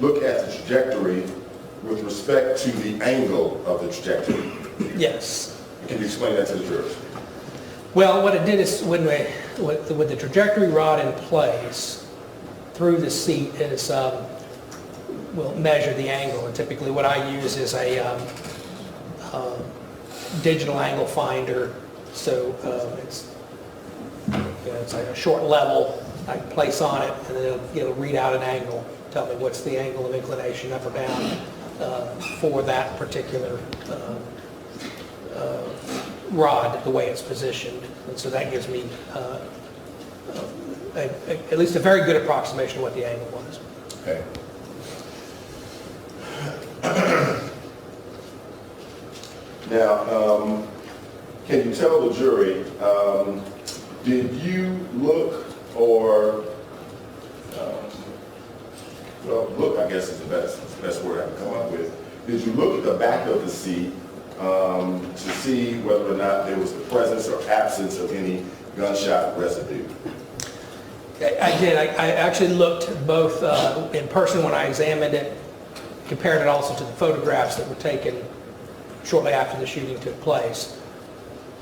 look at the trajectory with respect to the angle of the trajectory? Yes. Can you explain that to the jurors? Well, what it did is with the trajectory rod in place through the seat is we'll measure the angle, and typically what I use is a digital angle finder. So it's like a short level I can place on it, and then it'll read out an angle, tell me what's the angle of inclination up or down for that particular rod, the way it's positioned. And so that gives me at least a very good approximation of what the angle was. Okay. Now, can you tell the jury, did you look or, well, look, I guess is the best word I can come up with. Did you look at the back of the seat to see whether or not there was the presence or absence of any gunshot residue? I did. I actually looked both in person when I examined it, compared it also to the photographs that were taken shortly after the shooting took place.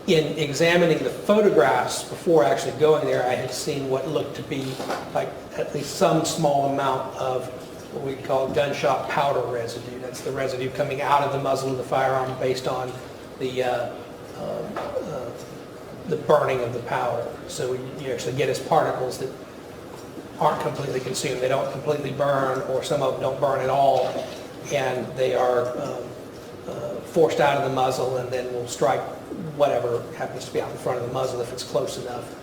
In examining the photographs before actually going there, I had seen what looked to be like at least some small amount of what we call gunshot powder residue. That's the residue coming out of the muzzle of the firearm based on the burning of the powder. So you actually get as particles that aren't completely consumed. They don't completely burn, or some of them don't burn at all, and they are forced out of the muzzle and then will strike whatever happens to be out in front of the muzzle if it's close enough.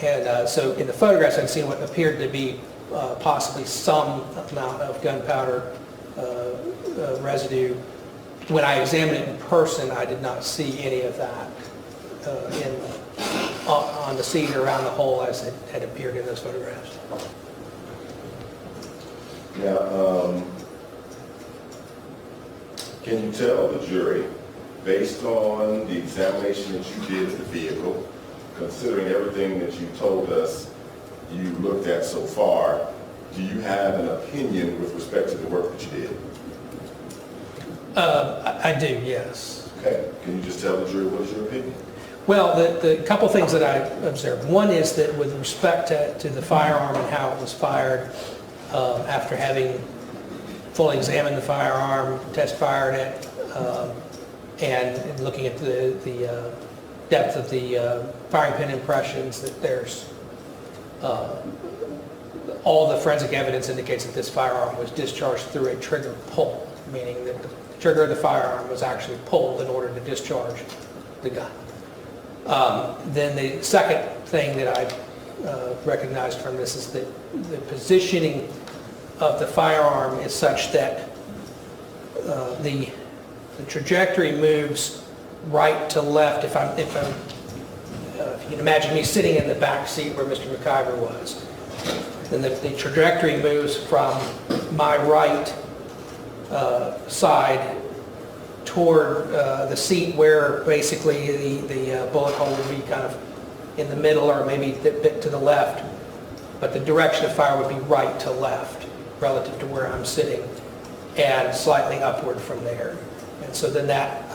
And so in the photographs I'd seen what appeared to be possibly some amount of gunpowder residue. When I examined it in person, I did not see any of that on the seat or around the hole as it had appeared in those photographs. Now, can you tell the jury, based on the examination that you did of the vehicle, considering everything that you told us you looked at so far, do you have an opinion with respect to the work that you did? I do, yes. Okay. Can you just tell the jury what is your opinion? Well, the couple things that I observed. One is that with respect to the firearm and how it was fired, after having fully examined the firearm, test fired it, and looking at the depth of the firing pin impressions, that there's all the forensic evidence indicates that this firearm was discharged through a trigger pull, meaning that the trigger of the firearm was actually pulled in order to discharge the gun. Then the second thing that I recognized from this is that the positioning of the firearm is such that the trajectory moves right to left. If you can imagine me sitting in the back seat where Mr. McIver was, then the trajectory moves from my right side toward the seat where basically the bullet hole would be kind of in the middle or maybe a bit to the left. But the direction of fire would be right to left relative to where I'm sitting and slightly upward from there. And so then that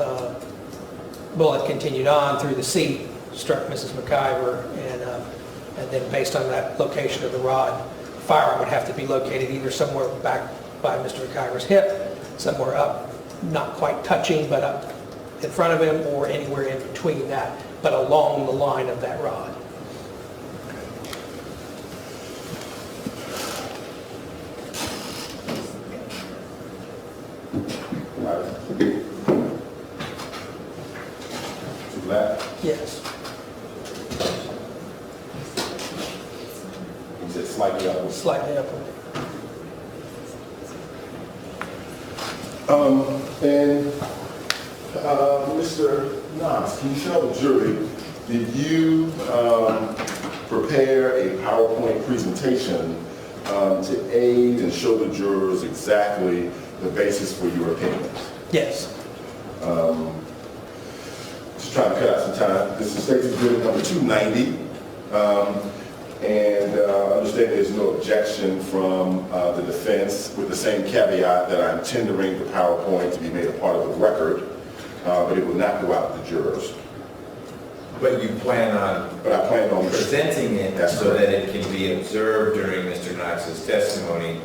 bullet continued on through the seat, struck Mrs. McIver, and then based on that location of the rod, the firearm would have to be located either somewhere back by Mr. McIver's hip, somewhere up, not quite touching, but up in front of him, or anywhere in between that, but along the line of that rod. To left, Yes. you said slightly upwards. Slightly upward. And Mr. Knox, can you tell the jury, did you prepare a PowerPoint presentation to aid and show the jurors exactly the basis for your opinions? Yes. Just trying to cut out some time. This is State's Exhibit number 290. And understand there's no objection from the defense, with the same caveat that I'm tendering the PowerPoint to be made a part of the record, but it will not go out to the jurors. But you plan on But I plan on presenting it That's so that it can be observed during Mr. Knox's testimony,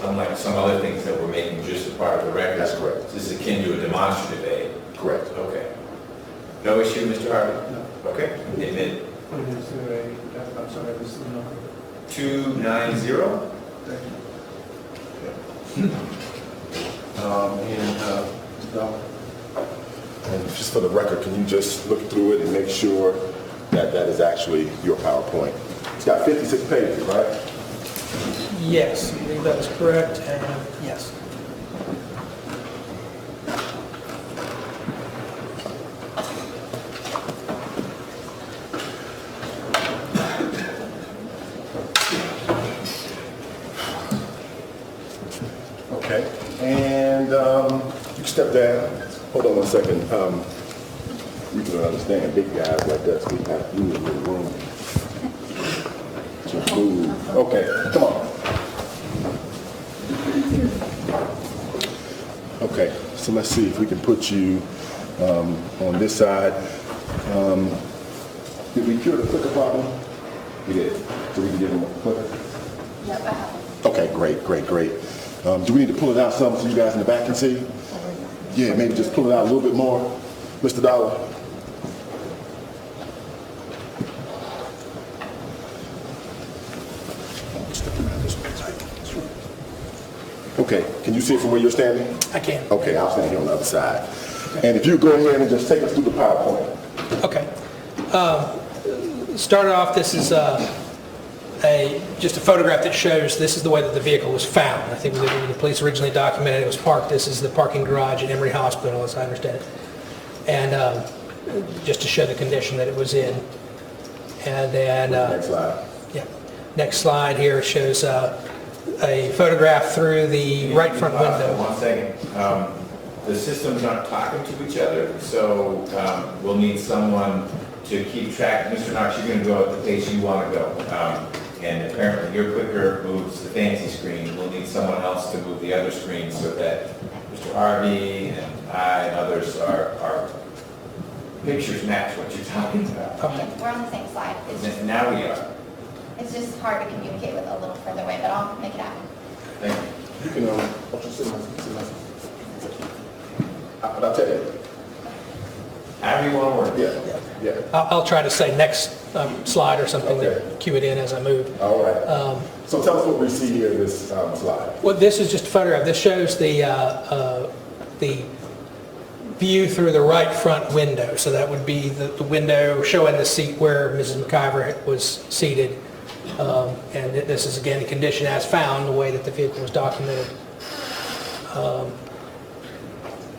unlike some other things that we're making just a part of the record. That's correct. This is akin to a demonstrative aid. Correct. Okay. No issue, Mr. Harvey? No. Okay. Admit. What is there I'm sorry, this is the number. 290? And just for the record, can you just look through it and make sure that that is actually your PowerPoint? It's got 56 pages, right? Yes, I believe that is correct, and yes. Okay. And you can step down. Hold on one second. You can understand big guys like us, we have you in the room to move. Okay, come on. Okay, so let's see if we can put you on this side. Did we cure the clicker problem? We did. So we can give them a clicker? Yep, I have. Okay, great. Do we need to pull it out some so you guys in the back can see? Yeah, maybe just pull it out a little bit more. Mr. Dollar? Okay, can you see it from where you're standing? I can. Okay, I'll stand here on the other side. And if you go ahead and just take us through the PowerPoint. Okay. Started off, this is just a photograph that shows this is the way that the vehicle was found. I think when the police originally documented it was parked. This is the parking garage at Emory Hospital, as I understand it. And just to show the condition that it was in. And then... Next slide. Yeah. Next slide here shows a photograph through the right front window. One second. The systems aren't talking to each other, so we'll need someone to keep track. Mr. Knox, you're going to go at the pace you want to go. And apparently your clicker moves the fancy screen. We'll need someone else to move the other screen so that Mr. Harvey and I and others, our pictures match what you're talking about. Okay. We're on the same slide. Now we are. It's just hard to communicate with a little further away, but I'll make it happen. Thank you. You can, I'll tell you. However you want to work. Yeah. Yeah. I'll try to say next slide or something, Okay. to cue it in as I move. All right. So tell us what we see here in this slide. Well, this is just a photograph. This shows the view through the right front window. So that would be the window showing the seat where Mrs. McIver was seated. And this is, again, the condition as found, the way that the vehicle was documented.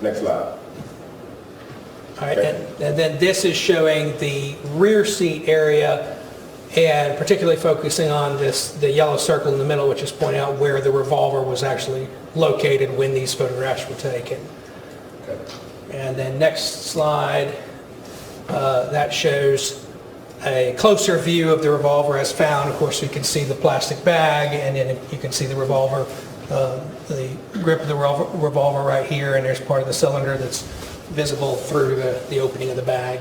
Next slide. All right, Okay. and then this is showing the rear seat area, and particularly focusing on the yellow circle in the middle, which is pointing out where the revolver was actually located when these photographs were taken. Okay. And then next slide, that shows a closer view of the revolver as found. Of course, you can see the plastic bag, and then you can see the revolver, the grip of the revolver right here, and there's part of the cylinder that's visible through the opening of the bag.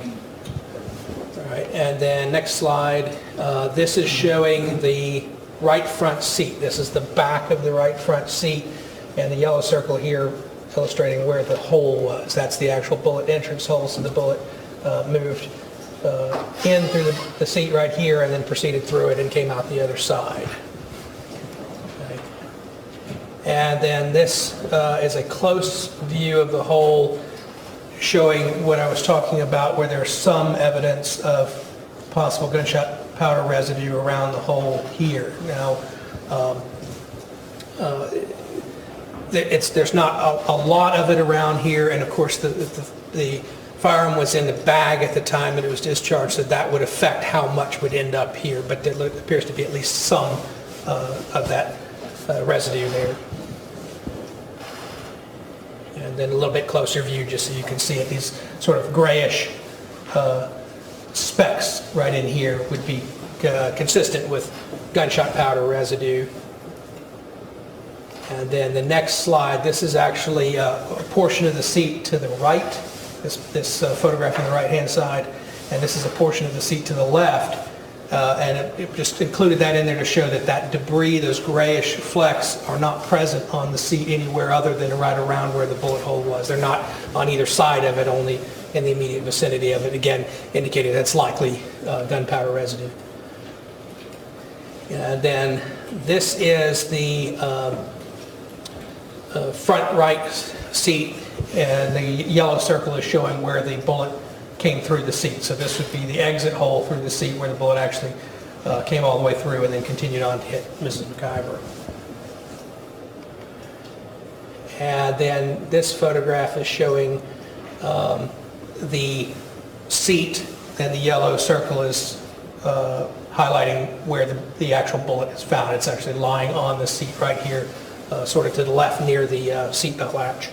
All right, and then next slide, this is showing the right front seat. This is the back of the right front seat, and the yellow circle here illustrating where the hole was. That's the actual bullet entrance hole, so the bullet moved in through the seat right here and then proceeded through it and came out the other side. Okay. And then this is a close view of the hole, showing what I was talking about, where there's some evidence of possible gunshot powder residue around the hole here. Now, there's not a lot of it around here, and of course the firearm was in the bag at the time that it was discharged, so that would affect how much would end up here, but there appears to be at least some of that residue there. And then a little bit closer view, just so you can see it, these sort of grayish specks right in here would be consistent with gunshot powder residue. And then the next slide, this is actually a portion of the seat to the right, this photograph on the right-hand side, and this is a portion of the seat to the left. And it just included that in there to show that that debris, those grayish flecks, are not present on the seat anywhere other than right around where the bullet hole was. They're not on either side of it, only in the immediate vicinity of it, again indicating that's likely gunpowder residue. And then this is the front right seat, and the yellow circle is showing where the bullet came through the seat. So this would be the exit hole through the seat where the bullet actually came all the way through and then continued on to hit Mrs. McIver. And then this photograph is showing the seat, and the yellow circle is highlighting where the actual bullet is found. It's actually lying on the seat right here, sort of to the left near the seatbelt latch.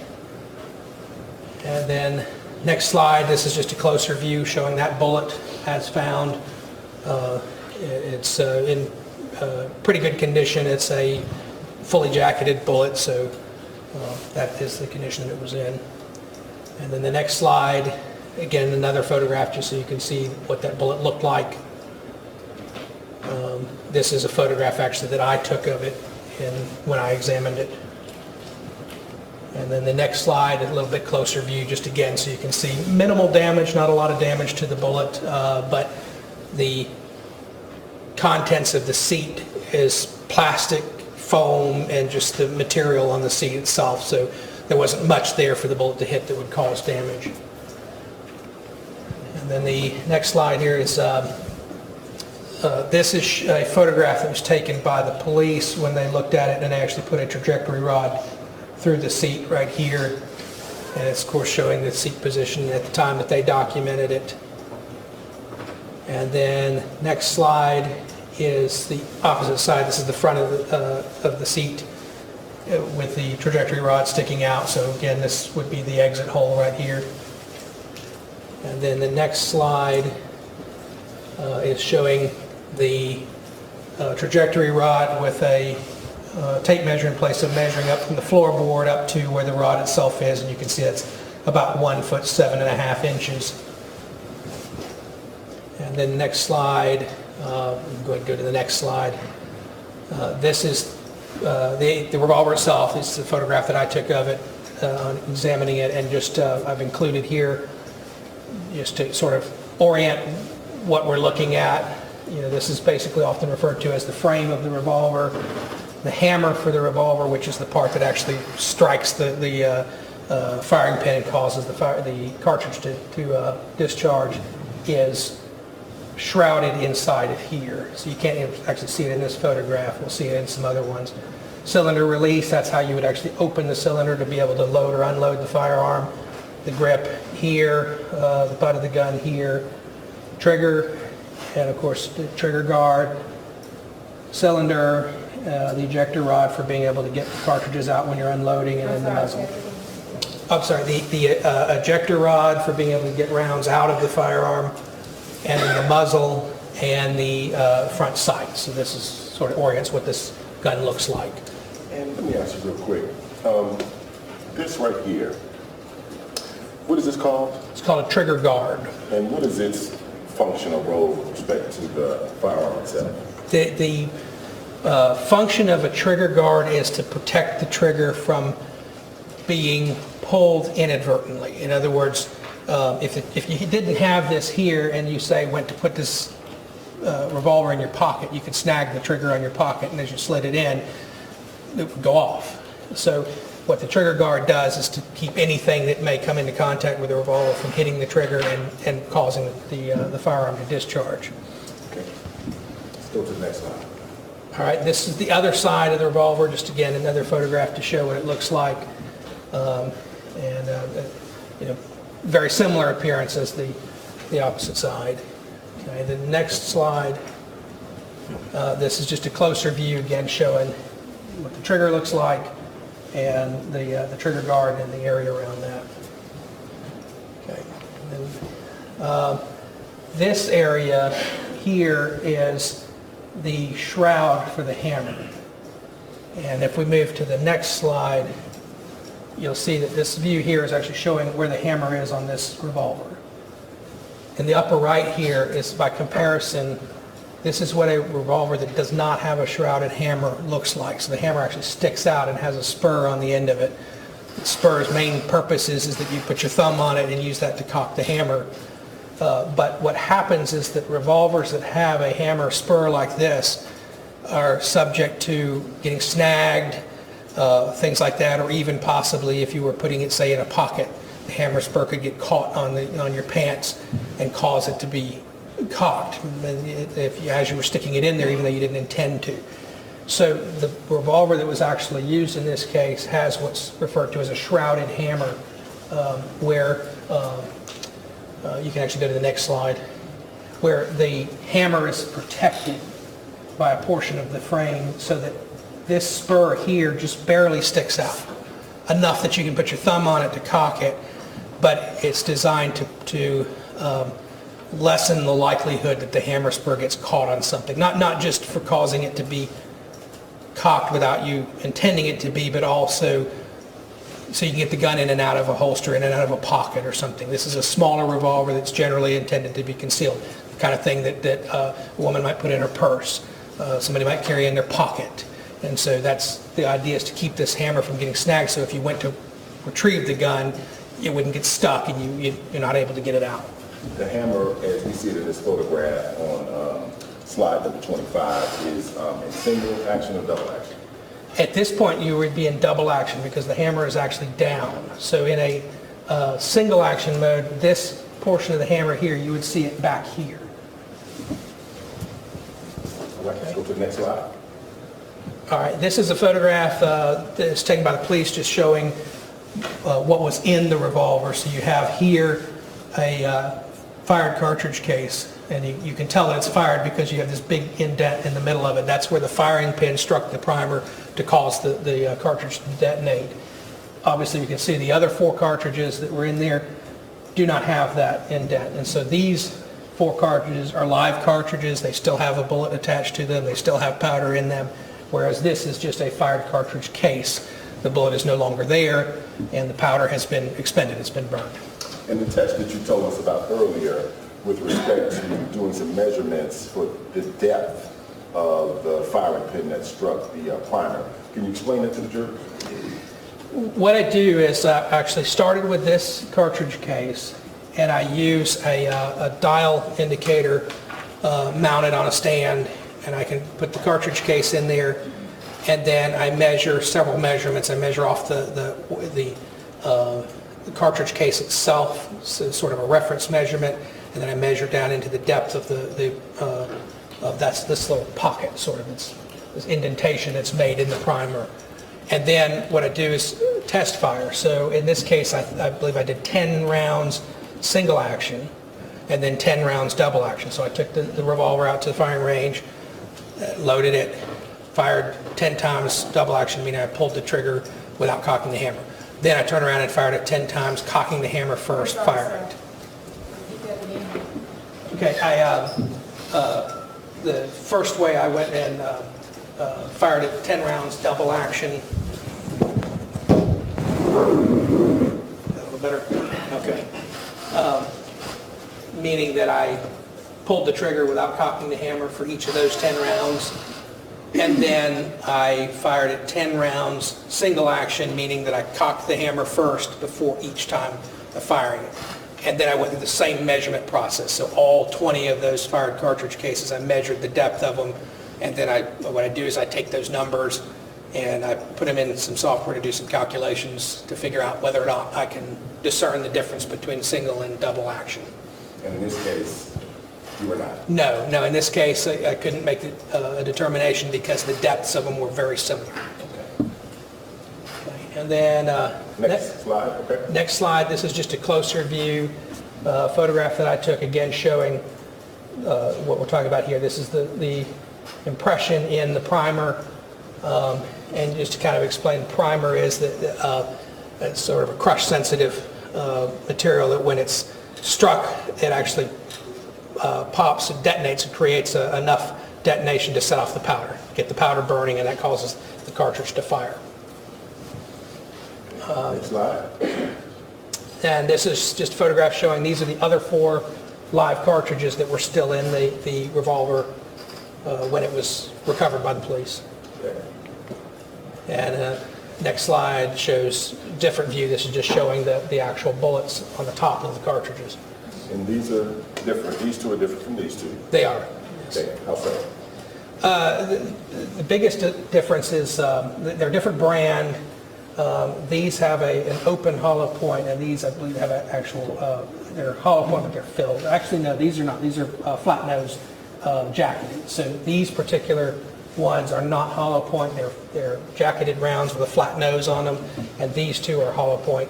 And then next slide, this is just a closer view showing that bullet as found. It's in pretty good condition. It's a fully jacketed bullet, so that is the condition that it was in. And then the next slide, again, another photograph just so you can see what that bullet looked like. This is a photograph actually that I took of it when I examined it. And then the next slide, a little bit closer view, just again, so you can see minimal damage, not a lot of damage to the bullet, but the contents of the seat is plastic, foam, and just the material on the seat itself. So there wasn't much there for the bullet to hit that would cause damage. And then the next slide here is, this is a photograph that was taken by the police when they looked at it, and they actually put a trajectory rod through the seat right here, and it's of course showing the seat position at the time that they documented it. And then next slide is the opposite side. This is the front of the seat with the trajectory rod sticking out. So again, this would be the exit hole right here. And then the next slide is showing the trajectory rod with a tape measure in place, so measuring up from the floorboard up to where the rod itself is, and you can see that's about 1 foot 7.5 inches. And then next slide, go ahead and go to the next slide. This is the revolver itself. This is a photograph that I took of it on examining it, and just I've included here just to sort of orient what we're looking at, this is basically often referred to as the frame of the revolver, the hammer for the revolver, which is the part that actually strikes the firing pin and causes the cartridge to discharge, is shrouded inside of here. So you can't actually see it in this photograph. We'll see it in some other ones. Cylinder release, that's how you would actually open the cylinder to be able to load or unload the firearm. The grip here, the butt of the gun here, trigger, and of course the trigger guard, cylinder, the ejector rod for being able to get the cartridges out when you're unloading, and then the muzzle. I'm sorry, the ejector rod for being able to get rounds out of the firearm, and then the muzzle and the front sight. So this is sort of orients what this gun looks like. And let me ask you real quick. This right here, what is this called? It's called a trigger guard. And what is its functional role with respect to the firearm itself? The function of a trigger guard is to protect the trigger from being pulled inadvertently. In other words, if you didn't have this here and you say went to put this revolver in your pocket, you could snag the trigger on your pocket, and as you slid it in, it would go off. So what the trigger guard does is to keep anything that may come into contact with the revolver from hitting the trigger and causing the firearm to discharge. Okay. Let's go to the next slide. All right, this is the other side of the revolver. Just again, another photograph to show what it looks like. Very similar appearance as the opposite side. Okay, the next slide, this is just a closer view, again showing what the trigger looks like and the trigger guard and the area around that. Okay, and this area here is the shroud for the hammer. And if we move to the next slide, you'll see that this view here is actually showing where the hammer is on this revolver. In the upper right here is, by comparison, this is what a revolver that does not have a shrouded hammer looks like. So the hammer actually sticks out and has a spur on the end of it. The spur's main purpose is that you put your thumb on it and use that to cock the hammer. But what happens is that revolvers that have a hammer spur like this are subject to getting snagged, things like that, or even possibly if you were putting it, say, in a pocket, the hammer spur could get caught on your pants and cause it to be cocked as you were sticking it in there, even though you didn't intend to. So the revolver that was actually used in this case has what's referred to as a shrouded hammer, where you can actually go to the next slide, where the hammer is protected by a portion of the frame so that this spur here just barely sticks out, enough that you can put your thumb on it to cock it, but it's designed to lessen the likelihood that the hammer spur gets caught on something. Not just for causing it to be cocked without you intending it to be, but also so you can get the gun in and out of a holster, in and out of a pocket or something. This is a smaller revolver that's generally intended to be concealed, the kind of thing that a woman might put in her purse, somebody might carry in their pocket. And so that's the idea, is to keep this hammer from getting snagged, so if you went to retrieve the gun, it wouldn't get stuck and you're not able to get it out. The hammer, as we see it in this photograph on slide number 25, is in single action or double action? At this point, you would be in double action because the hammer is actually down. So in a single action mode, this portion of the hammer here, you would see it back here. All right, let's go to the next slide. All right, this is a photograph that's taken by the police just showing what was in the revolver. So you have here a fired cartridge case, and you can tell that it's fired because you have this big indent in the middle of it. That's where the firing pin struck the primer to cause the cartridge to detonate. Obviously, you can see the other 4 cartridges that were in there do not have that indent. And so these 4 cartridges are live cartridges. They still have a bullet attached to them. They still have powder in them, whereas this is just a fired cartridge case. The bullet is no longer there, and the powder has been expended. It's been burned. And the test that you told us about earlier with respect to doing some measurements for the depth of the firing pin that struck the primer, can you explain that to the jury? What I do is I actually started with this cartridge case, and I use a dial indicator mounted on a stand, and I can put the cartridge case in there, and then I measure several measurements. I measure off the cartridge case itself, so sort of a reference measurement, and then I measure down into the depth of that's this little pocket, sort of this indentation that's made in the primer. And then what I do is test fire. So in this case, I believe I did 10 rounds single action, and then 10 rounds double action. So I took the revolver out to the firing range, loaded it, fired 10 times double action, meaning I pulled the trigger without cocking the hammer. Then I turned around and fired it 10 times, cocking the hammer first, firing it. Okay, the first way I went and fired it 10 rounds double action. A little better? Okay. Meaning that I pulled the trigger without cocking the hammer for each of those 10 rounds. And then I fired it 10 rounds single action, meaning that I cocked the hammer first before each time of firing it. And then I went through the same measurement process. So all 20 of those fired cartridge cases, I measured the depth of them. And then what I do is I take those numbers and I put them in some software to do some calculations to figure out whether or not I can discern the difference between single and double action. And in this case, you were not. No, in this case, I couldn't make a determination because the depths of them were very similar. Okay. And then Next slide, okay. next slide, this is just a closer view photograph that I took, again showing what we're talking about here. This is the impression in the primer, and just to kind of explain, the primer is it's sort of a crush sensitive material that when it's struck, it actually pops and detonates and creates enough detonation to set off the powder, get the powder burning, and that causes the cartridge to fire. Next slide. And this is just a photograph showing these are the other 4 live cartridges that were still in the revolver when it was recovered by the police. Okay. And next slide shows different view. This is just showing the actual bullets on the top of the cartridges. And these are different. These two are different from these two. They are. Okay, how so? The biggest difference is they're a different brand. These have an open hollow point, and these, I believe, have an actual, they're hollow point, but they're filled. Actually, no, these are not. These are flat nose jacketed. So these particular ones are not hollow point. They're jacketed rounds with a flat nose on them, and these two are hollow point,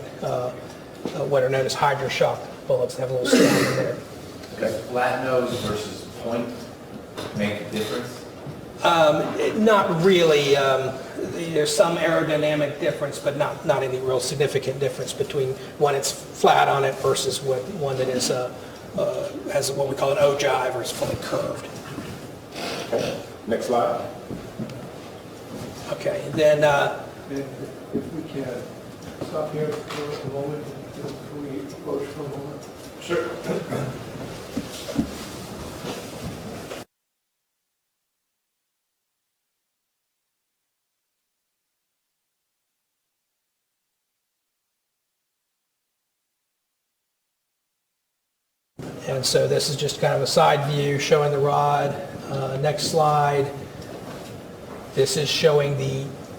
what are known as Hydra-Shock bullets. They have a little stem in there. Does flat nose versus point make a difference? Not really. There's some aerodynamic difference, but not any real significant difference between when it's flat on it versus one that is has what we call an ogive or is fully curved. Okay. Next slide. Okay, then If we can stop here for a moment, before we approach for a moment. Sure. and so this is just kind of a side view showing the rod. Next slide. This is showing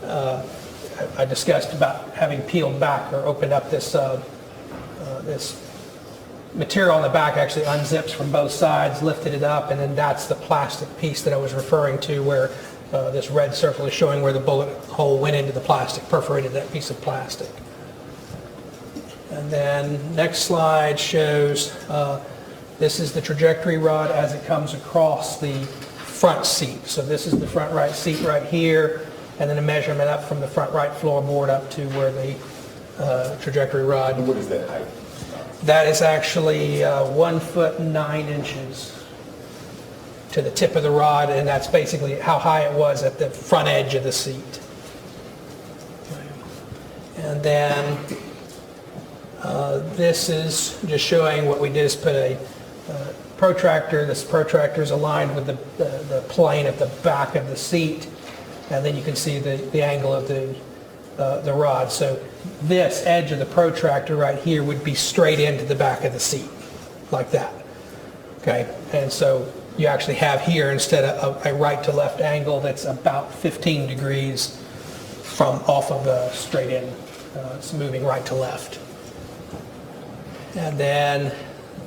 I discussed about having peeled back or opened up this this material on the back actually unzips from both sides, lifted it up, and then that's the plastic piece that I was referring to where this red circle is showing where the bullet hole went into the plastic, perforated that piece of plastic. And then next slide shows this is the trajectory rod as it comes across the front seat. So this is the front right seat right here, and then a measurement up from the front right floorboard up to where the trajectory rod. And what is that height? That is actually 1 foot 9 inches to the tip of the rod, and that's basically how high it was at the front edge of the seat. And then this is just showing what we did is put a protractor. This protractor is aligned with the plane at the back of the seat, and then you can see the angle of the rod. So this edge of the protractor right here would be straight into the back of the seat. like that. Okay, and so you actually have here, instead of a right to left angle that's about 15 degrees from off of the straight in, it's moving right to left. And then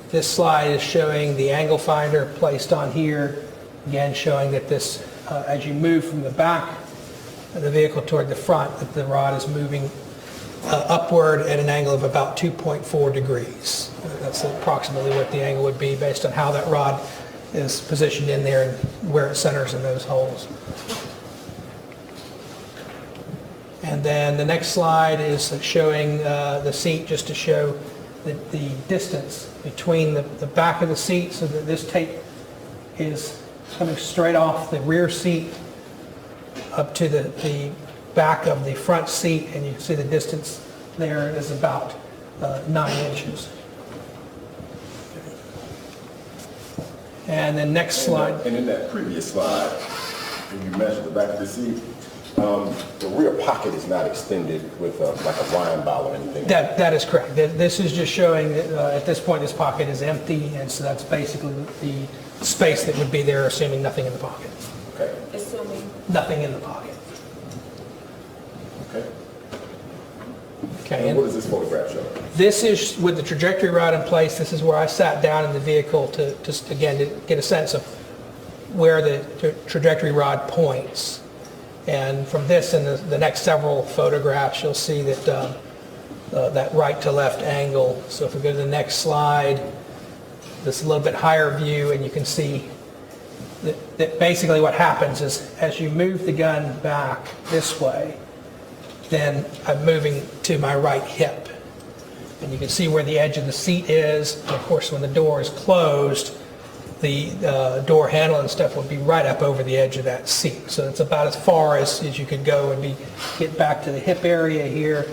this slide is showing the angle finder placed on here, again showing that this, as you move from the back of the vehicle toward the front, that the rod is moving upward at an angle of about 2.4 degrees. That's approximately what the angle would be based on how that rod is positioned in there and where it centers in those holes. And then the next slide is showing the seat, just to show the distance between the back of the seat, so that this tape is coming straight off the rear seat up to the back of the front seat, and you can see the distance there is about 9 inches. And then next slide. And in that previous slide, when you measured the back of the seat, the rear pocket is not extended with like a wine bottle or anything. That is correct. This is just showing that at this point this pocket is empty, and so that's basically the space that would be there, assuming nothing in the pocket. Okay. Assuming. Nothing in the pocket. Okay. Okay. And what does this photograph show? This is with the trajectory rod in place. This is where I sat down in the vehicle to get a sense of where the trajectory rod points. And from this and the next several photographs, you'll see that that right to left angle. So if we go to the next slide, this is a little bit higher view, and you can see that basically what happens is as you move the gun back this way, then I'm moving to my right hip. And you can see where the edge of the seat is. And of course, when the door is closed, the door handle and stuff would be right up over the edge of that seat. So it's about as far as you could go and get back to the hip area here.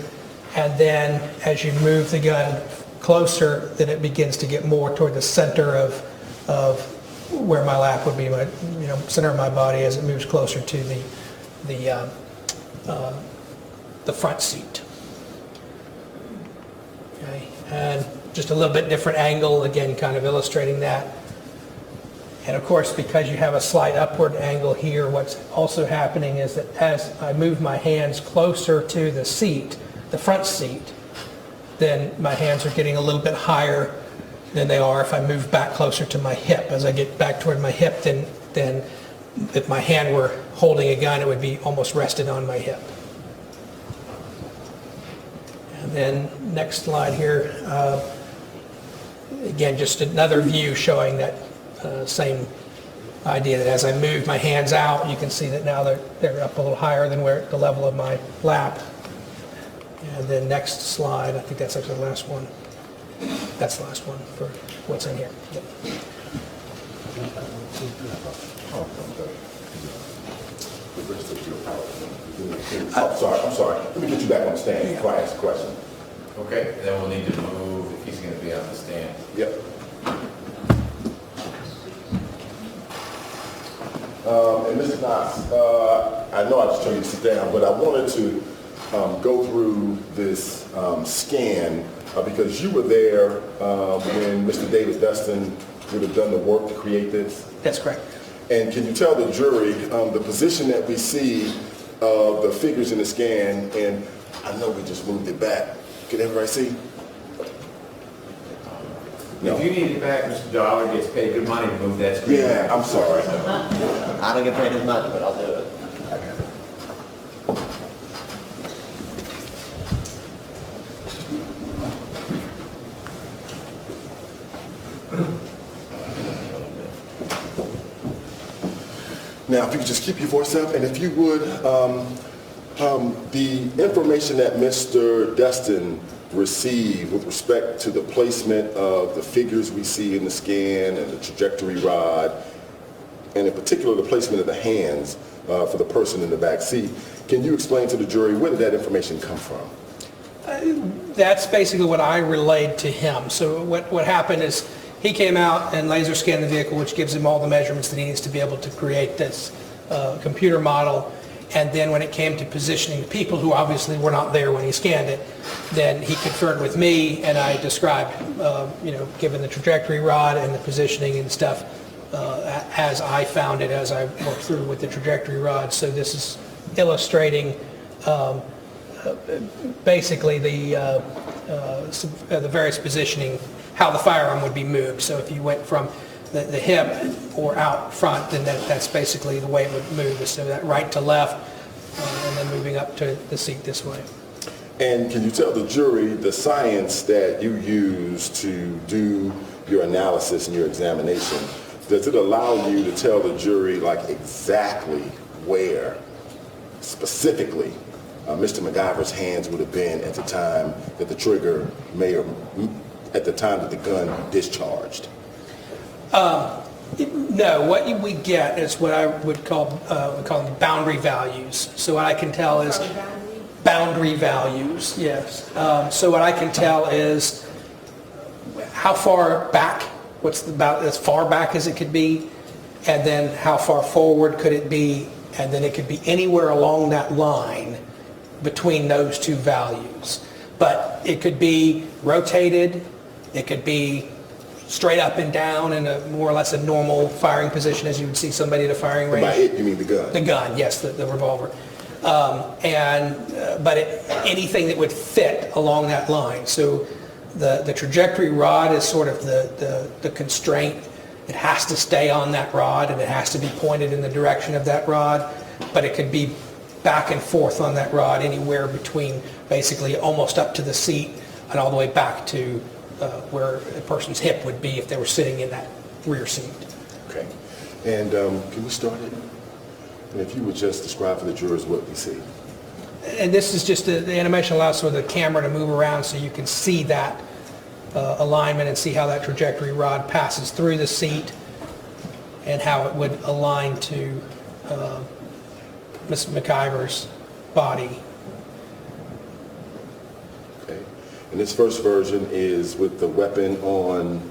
And then as you move the gun closer, then it begins to get more toward the center of where my lap would be, my center of my body, as it moves closer to the front seat. Okay, and just a little bit different angle, again, kind of illustrating that. And of course, because you have a slight upward angle here, what's also happening is that as I move my hands closer to the seat, the front seat, then my hands are getting a little bit higher than they are if I move back closer to my hip. As I get back toward my hip, then if my hand were holding a gun, it would be almost rested on my hip. And then next slide here, again, just another view showing that same idea, that as I move my hands out, you can see that now they're up a little higher than where the level of my lap. And then next slide, I think that's actually the last one. That's the last one for what's in here. Yep. I'm sorry. Let me get you back on the stand before I ask a question. Okay, then we'll need to move if he's going to be on the stand. Yep. And Mr. Knox, I know I just told you to sit down, but I wanted to go through this scan because you were there when Mr. David Dustin would have done the work to create this. That's correct. And can you tell the jury the position that we see of the figures in the scan, and I know we just moved it back. Can everybody see? No. If you need it back, Mr. Dollar gets paid good money to move that screen back. Yeah, I'm sorry. I don't get paid as much, but I'll do it. Now, if you could just keep your voice up, and if you would, the information that Mr. Dustin received with respect to the placement of the figures we see in the scan and the trajectory rod, and in particular the placement of the hands for the person in the back seat, can you explain to the jury where did that information come from? That's basically what I relayed to him. So what happened is he came out and laser scanned the vehicle, which gives him all the measurements that he needs to be able to create this computer model. And then when it came to positioning the people who obviously were not there when he scanned it, then he conferred with me, and I described, given the trajectory rod and the positioning and stuff, as I found it, as I worked through with the trajectory rod. So this is illustrating basically the various positioning, how the firearm would be moved. So if you went from the hip or out front, then that's basically the way it would move. So that right to left, and then moving up to the seat this way. And can you tell the jury the science that you use to do your analysis and your examination? Does it allow you to tell the jury like exactly where specifically Mr. MacGyver's hands would have been at the time that the trigger at the time that the gun discharged? No, what we get is what I would call them boundary values. So what I can tell is boundary values, yes. So what I can tell is how far back, what's about as far back as it could be, and then how far forward could it be, and then it could be anywhere along that line between those two values. But it could be rotated, it could be straight up and down in a more or less a normal firing position as you would see somebody at a firing range. By it, you mean the gun? The gun, yes, the revolver. But anything that would fit along that line. So the trajectory rod is sort of the constraint. It has to stay on that rod, and it has to be pointed in the direction of that rod, but it could be back and forth on that rod anywhere between basically almost up to the seat and all the way back to where a person's hip would be if they were sitting in that rear seat. Okay. And can we start it? And if you would just describe for the jurors what we see. And this is just the animation allows for the camera to move around so you can see that alignment and see how that trajectory rod passes through the seat and how it would align to Mr. MacGyver's body. Okay. And this first version is with the weapon on,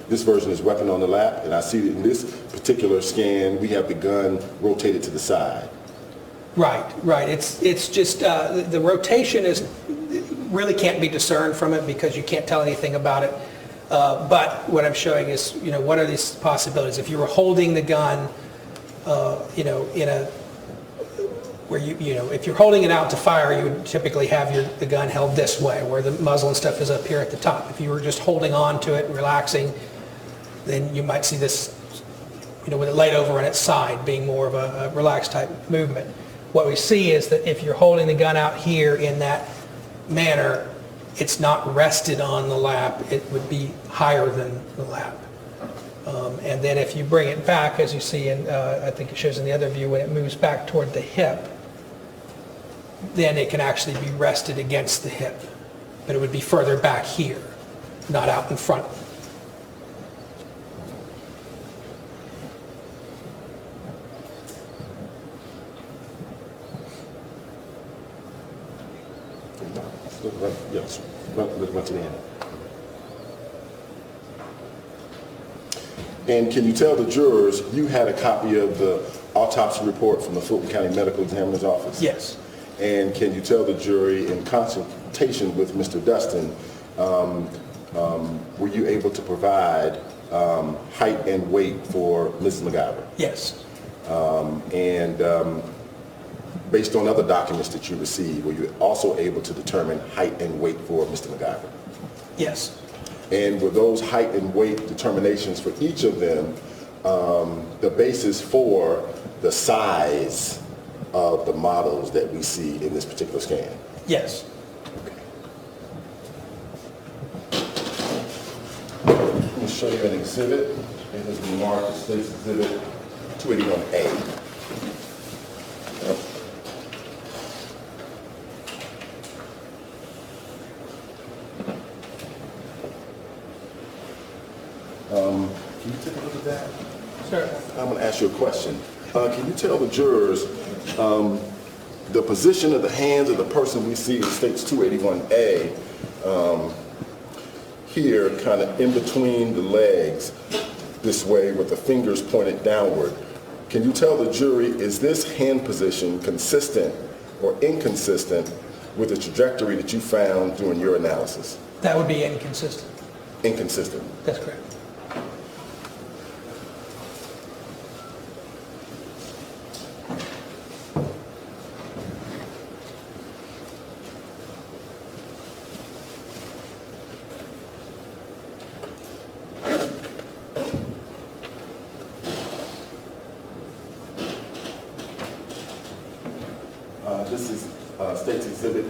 this version is weapon on the lap, and I see that in this particular scan, we have the gun rotated to the side. Right. It's just, the rotation is, really can't be discerned from it because you can't tell anything about it. But what I'm showing is, what are these possibilities? If you were holding the gun, if you're holding it out to fire, you would typically have the gun held this way, where the muzzle and stuff is up here at the top. If you were just holding on to it and relaxing, then you might see this, with it laid over on its side, being more of a relaxed type movement. What we see is that if you're holding the gun out here in that manner, it's not rested on the lap. It would be higher than the lap. And then if you bring it back, as you see, and I think it shows in the other view, when it moves back toward the hip, then it can actually be rested against the hip. But it would be further back here, not out in front. Yes, run to the end. And can you tell the jurors you had a copy of the autopsy report from the Fulton County Medical Examiner's Office? Yes. And can you tell the jury, in consultation with Mr. Dustin, were you able to provide height and weight for Mrs. MacGyver? Yes. Based on other documents that you received, were you also able to determine height and weight for Mr. MacGyver? Yes. And were those height and weight determinations for each of them the basis for the size of the models that we see in this particular scan? Yes. Let me show you an exhibit. It has been marked as State's Exhibit 281A. Can you take a look at that? Sure. I'm going to ask you a question. Can you tell the jurors the position of the hands of the person we see in States 281A here, kind of in between the legs, this way with the fingers pointed downward? Can you tell the jury, is this hand position consistent or inconsistent with the trajectory that you found during your analysis? That would be inconsistent. Inconsistent. That's correct. This is State's Exhibit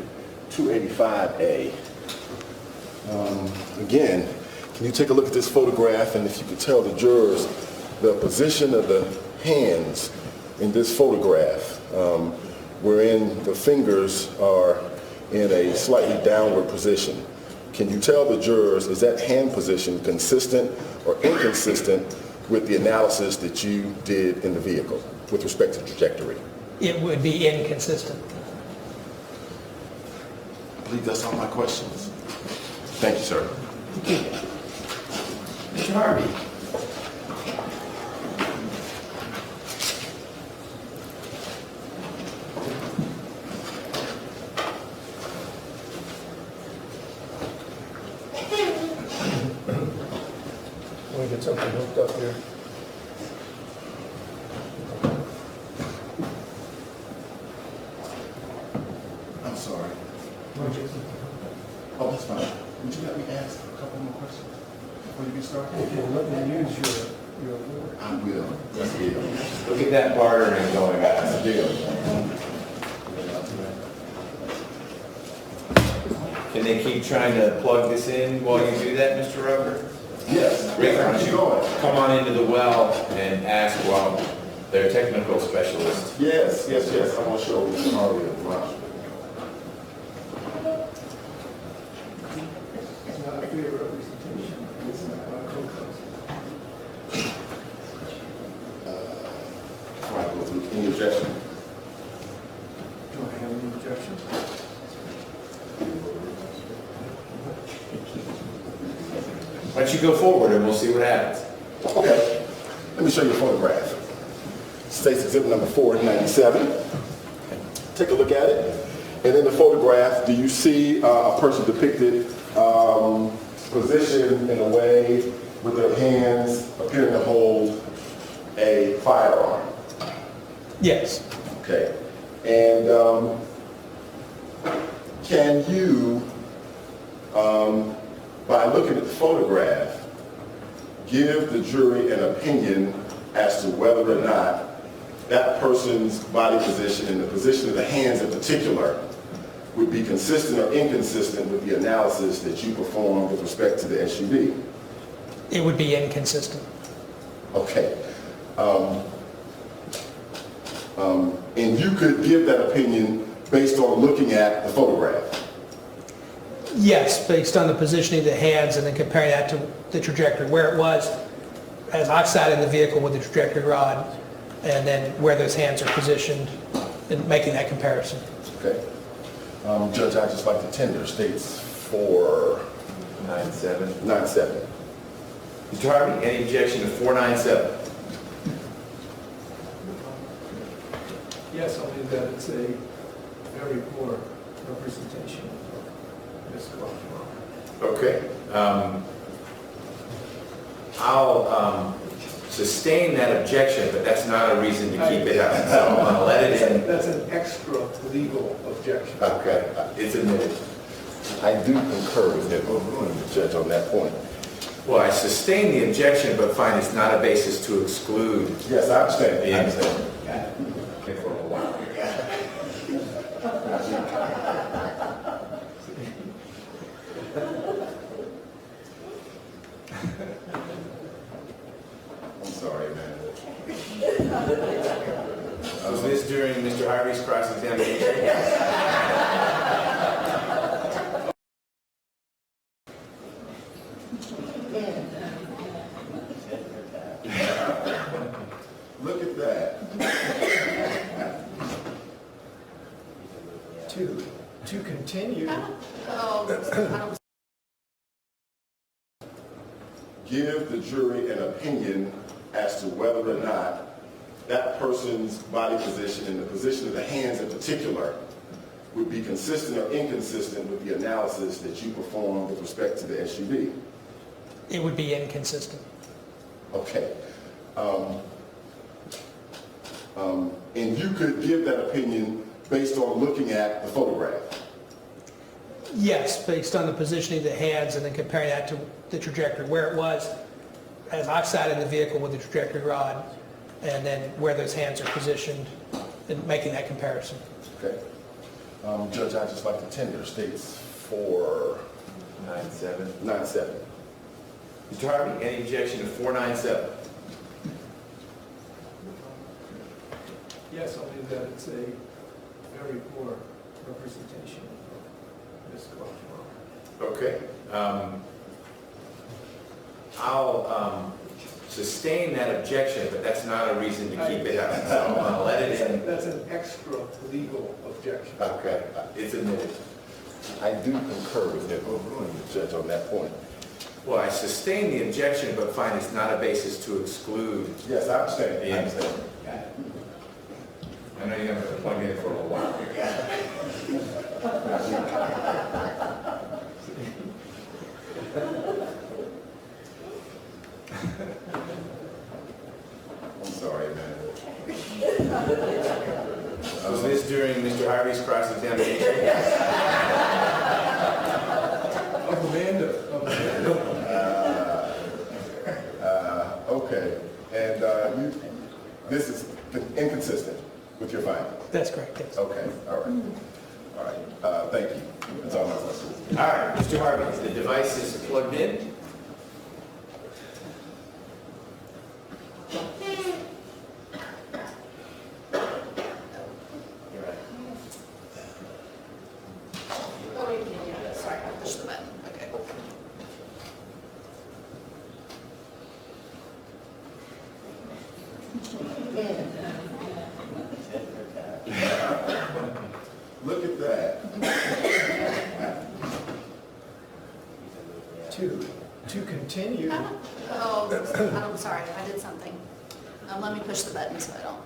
285A. Again, can you take a look at this photograph, and if you could tell the jurors the position of the hands in this photograph, wherein the fingers are in a slightly downward position. Can you tell the jurors, is that hand position consistent or inconsistent with the analysis that you did in the vehicle with respect to trajectory? It would be inconsistent. I believe that's all my questions. Thank you, sir. Mr. Harvey? Want to get something hooked up here? I'm sorry. Oh, that's fine. Would you let me ask a couple more questions before you get started? Okay, let me use your word. I will. That's it. Look at that bartering going on. That's a deal. Can they keep trying to plug this in while you do that, Mr. Rucker? Yes. Rick, why Where don't you you going? come on into the well and ask while their technical specialist. Yes, yes, yes. I want to show Mr. Harvey a demonstration. It's not a fair representation. It's not a co-host. Before I go through any objection. Do I have any objections? Why don't you go forward and we'll see what happens. Okay. Let me show you a photograph. State's Exhibit number 497. Take a look at it. And in the photograph, do you see a person depicted positioned in a way with their hands appearing to hold a firearm? Yes. Okay. And can you, by looking at the photograph, give the jury an opinion as to whether or not that person's body position and the position of the hands in particular would be consistent or inconsistent with the analysis that you performed with respect to the SUV? It would be inconsistent. Okay. And you could give that opinion based on looking at the photograph? Yes, based on the positioning of the hands and then comparing that to the trajectory, where it was as I sat in the vehicle with the trajectory rod, and then where those hands are positioned, and making that comparison. Okay. Judge, I'd just like to tender States 497. 497. Mr. Harvey, any objection to 497? Yes, only that it's a very poor representation of Ms. Clark. Okay. I'll sustain that objection, but that's not a reason to keep it out. So I'm going to let it in. That's an extra legal objection. Okay. It's admitted. I do concur with the judge on that point. Well, I sustain the objection, but find it's not a basis to exclude. Yes, I understand. I understand. For a while. I'm sorry, man. Was this during Mr. Harvey's cross-examination? Look at that. To continue, Give the jury an opinion as to whether or not that person's body position and the position of the hands in particular would be consistent or inconsistent with the analysis that you performed with respect to the SUV? It would be inconsistent. Okay. And you could give that opinion based on looking at the photograph? Yes, based on the positioning of the hands and then comparing that to the trajectory, where it was as I sat in the vehicle with the trajectory rod, and then where those hands are positioned, and making that comparison. Okay. Judge, I'd just like to tender states for 9-7. Mr. Harvey, any objection to 497? Yes, only that it's a very poor representation of this club. Okay. I'll sustain that objection, but that's not a reason to keep it out. So I'm going to let it in. That's an extra legal objection. Okay, it's admitted. I do concur with him, Judge, on that point. Well, I sustain the objection, but find it's not a basis to exclude. Yes, I understand. I understand. I know you're going to plug in for a while. I'm sorry, man. Was this during Mr. Harvey's cross-examination? Of Amanda. Okay, and this is inconsistent with your finding? That's correct, yes. Okay, all right. Thank you. That's all my questions. All right, Mr. Harvey, the device is plugged in. Sorry, I pushed the button. Okay. Look at that. To continue, Oh, I'm sorry, I did something. Let me push the button so I don't.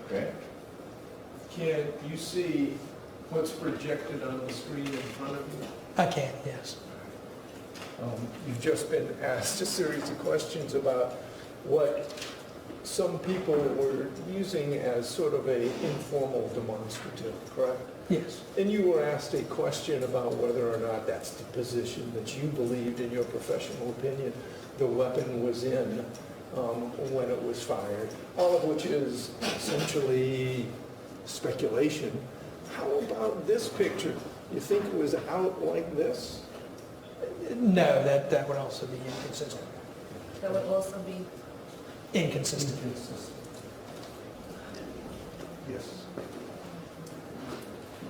Okay. can you see what's projected on the screen in front of you? I can, yes. You've just been asked a series of questions about what some people were using as sort of a informal demonstrative, correct? Yes. And you were asked a question about whether or not that's the position that you believed, in your professional opinion, the weapon was in when it was fired, all of which is essentially speculation. How about this picture? You think it was out like this? No, that would also be inconsistent. That would also be. Inconsistent. Yes.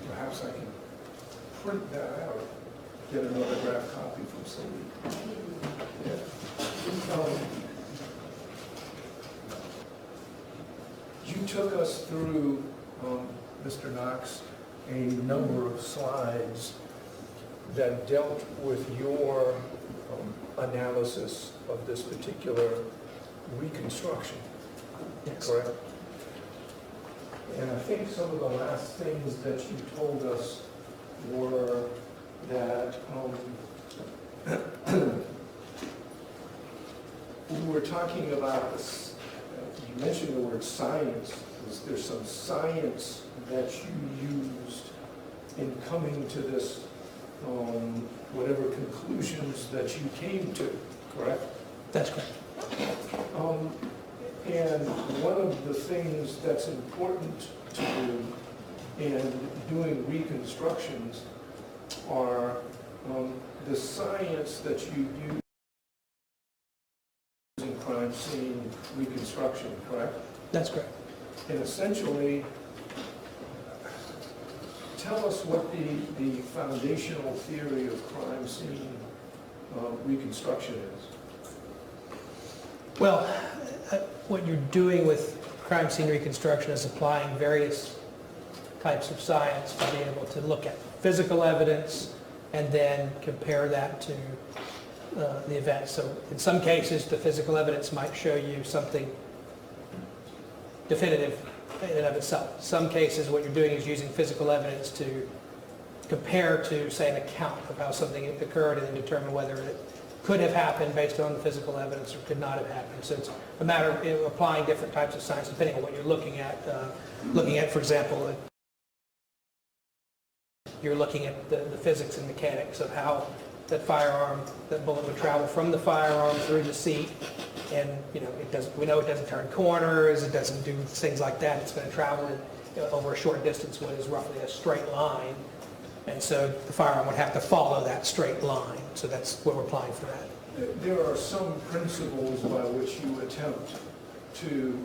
Perhaps I can print that out, get an autographed copy from somebody. Yeah. You took us through, Mr. Knox, a number of slides that dealt with your analysis of this particular reconstruction, Yes. correct? And I think some of the last things that you told us were that we were talking about this, you mentioned the word science. There's some science that you used in coming to this, whatever conclusions that you came to, correct? That's correct. And one of the things that's important to do in doing reconstructions are the science that you use in crime scene reconstruction, correct? That's correct. And essentially, tell us what the foundational theory of crime scene reconstruction is. Well, what you're doing with crime scene reconstruction is applying various types of science to be able to look at physical evidence and then compare that to the event. So in some cases, the physical evidence might show you something definitive in and of itself. Some cases, what you're doing is using physical evidence to compare to, say, an account of how something occurred and then determine whether it could have happened based on the physical evidence or could not have happened. So it's a matter of applying different types of science depending on what you're looking at. For example, you're looking at the physics and mechanics of how that firearm, that bullet would travel from the firearm through the seat. And, you know, we know it doesn't turn corners, it doesn't do things like that. It's going to travel over a short distance, what is roughly a straight line. And so the firearm would have to follow that straight line. So that's what we're applying for that. There are some principles by which you attempt to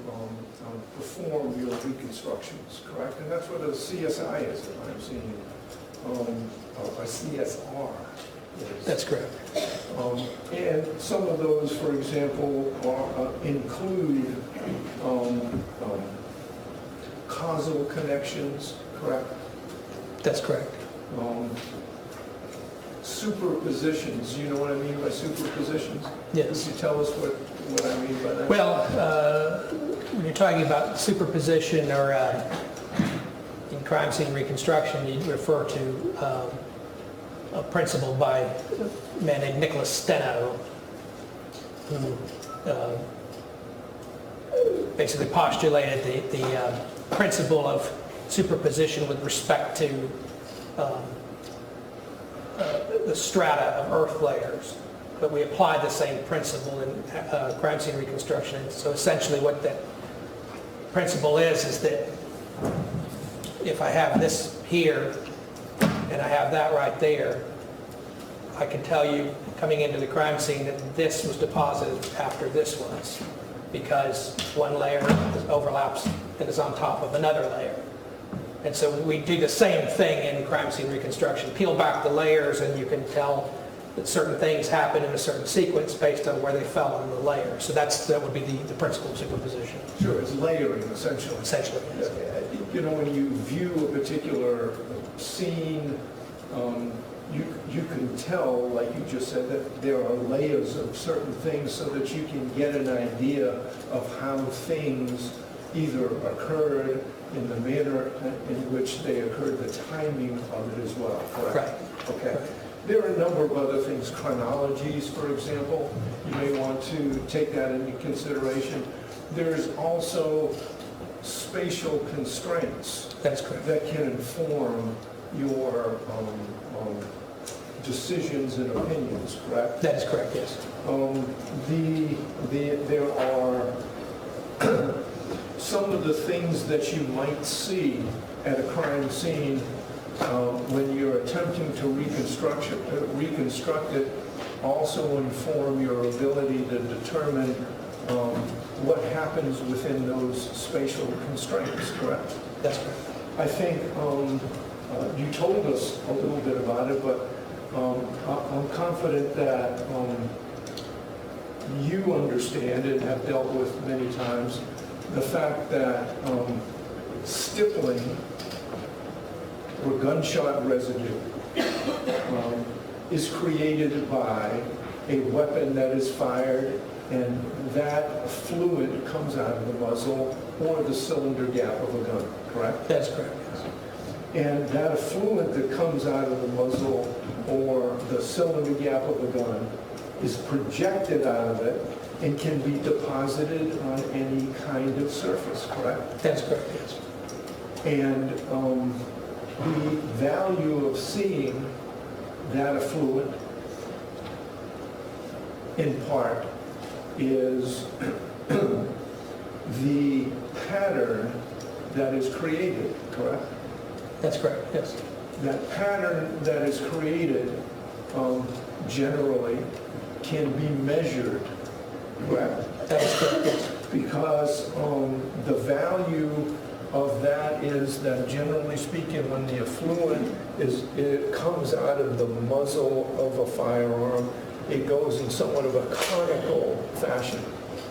perform your reconstructions, correct? And that's what a CSI is, if I'm seeing, a CSR is. That's correct. And some of those, for example, include causal connections, correct? That's correct. Superpositions, you know what I mean by superpositions? Yes. Could you tell us what I mean by that? Well, when you're talking about superposition or in crime scene reconstruction, you refer to a principle by a man named Nicholas Steno, who basically postulated the principle of superposition with respect to the strata of earth layers. But we apply the same principle in crime scene reconstruction. And so essentially what that principle is that if I have this here and I have that right there, I can tell you coming into the crime scene that this was deposited after this was, because one layer overlaps and is on top of another layer. And so we do the same thing in crime scene reconstruction. Peel back the layers and you can tell that certain things happen in a certain sequence based on where they fell on the layer. So that would be the principle of superposition. Sure, it's layering, essentially. Essentially, yes. You know, when you view a particular scene, you can tell, like you just said, that there are layers of certain things so that you can get an idea of how things either occurred in the manner in which they occurred, the timing of it as well, correct? Right. Okay. There are a number of other things, chronologies, for example. You may want to take that into consideration. There's also spatial constraints. That's correct. That can inform your decisions and opinions, correct? That is correct, yes. There are some of the things that you might see at a crime scene when you're attempting to reconstruct it also inform your ability to determine what happens within those spatial constraints, correct? That's correct. I think you told us a little bit about it, but I'm confident that you understand and have dealt with many times the fact that stippling or gunshot residue is created by a weapon that is fired and that fluid comes out of the muzzle or the cylinder gap of a gun, correct? That's correct, yes. And that fluid that comes out of the muzzle or the cylinder gap of a gun is projected out of it and can be deposited on any kind of surface, correct? That's correct, yes. And the value of seeing that effluent, in part, is the pattern that is created, correct? That's correct, yes. That pattern that is created generally can be measured, correct? That is correct, yes. Because the value of that is that, generally speaking, when the effluent it comes out of the muzzle of a firearm, it goes in somewhat of a conical fashion.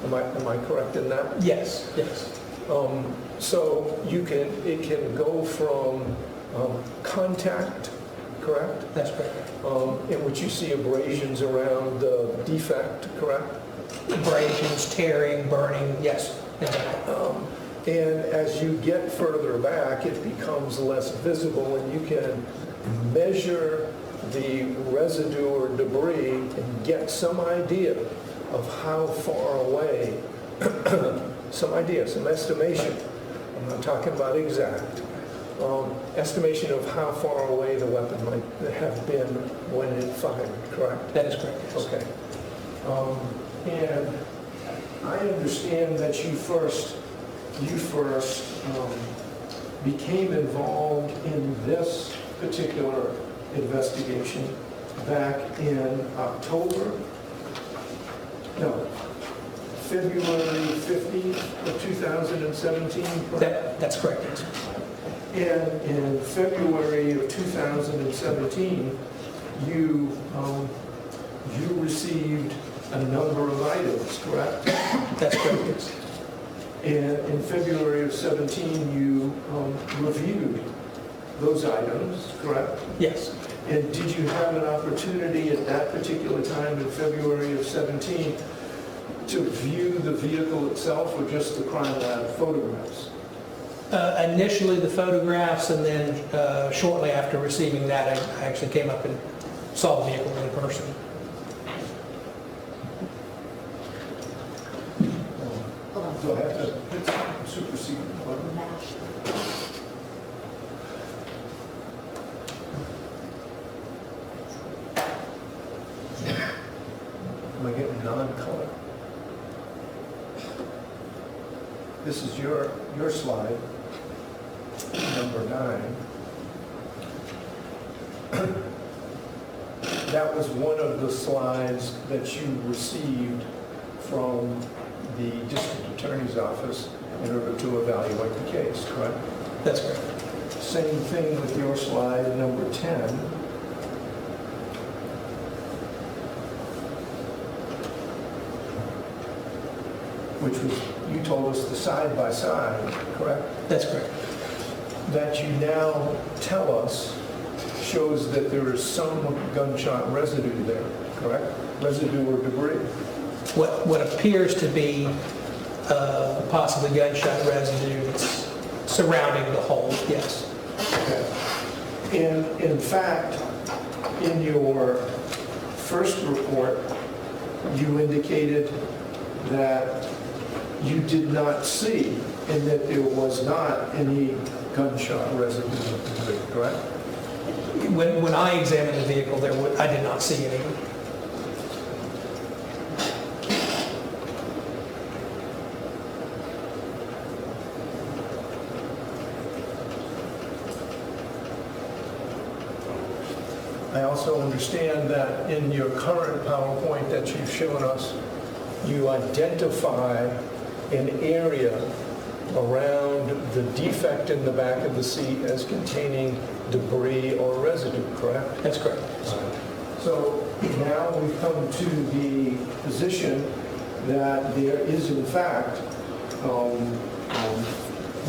Am I correct in that? Yes, yes. So it can go from contact, correct? That's correct. In which you see abrasions around the defect, correct? Abrasions, tearing, burning, yes. Exactly. And as you get further back, it becomes less visible, and you can measure the residue or debris and get some idea of how far away, some idea, some estimation. I'm not talking about exact. Estimation of how far away the weapon might have been when it fired, correct? That is correct. Yes. Okay. And I understand that you first became involved in this particular investigation back in February 15th of 2017? That's correct. Yes. And in February of 2017, you received a number of items, correct? That's correct. Yes. And in February of 17, you reviewed those items, correct? Yes. And did you have an opportunity at that particular time in February of 17 to view the vehicle itself or just the crime lab photographs? Initially the photographs, and then shortly after receiving that, I actually came up and saw the vehicle in person. Do I have to supersede the button? Am I getting non-color? This is your slide, number 9. That was one of the slides that you received from the district attorney's office in order to evaluate the case, correct? That's correct. Same thing with your slide number 10. Which was, you told us, the side-by-side, correct? That's correct. That you now tell us shows that there is some gunshot residue there, correct? Residue or debris. What appears to be possibly gunshot residue that's surrounding the hole, yes. Okay. And in fact, in your first report, you indicated that you did not see and that there was not any gunshot residue, correct? When I examined the vehicle, I did not see any. I also understand that in your current PowerPoint that you've shown us, you identify an area around the defect in the back of the seat as containing debris or residue, correct? That's correct. So now we've come to the position that there is in fact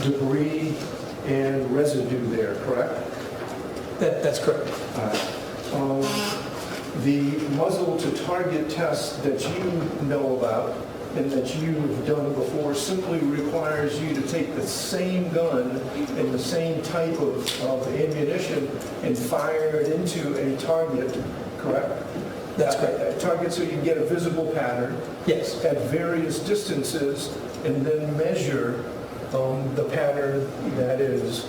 debris and residue there, correct? That's correct. The muzzle to target test that you know about and that you've done before simply requires you to take the same gun and the same type of ammunition and fire it into a target, correct? That's correct. A target so you can get a visible pattern. Yes. At various distances and then measure the pattern that is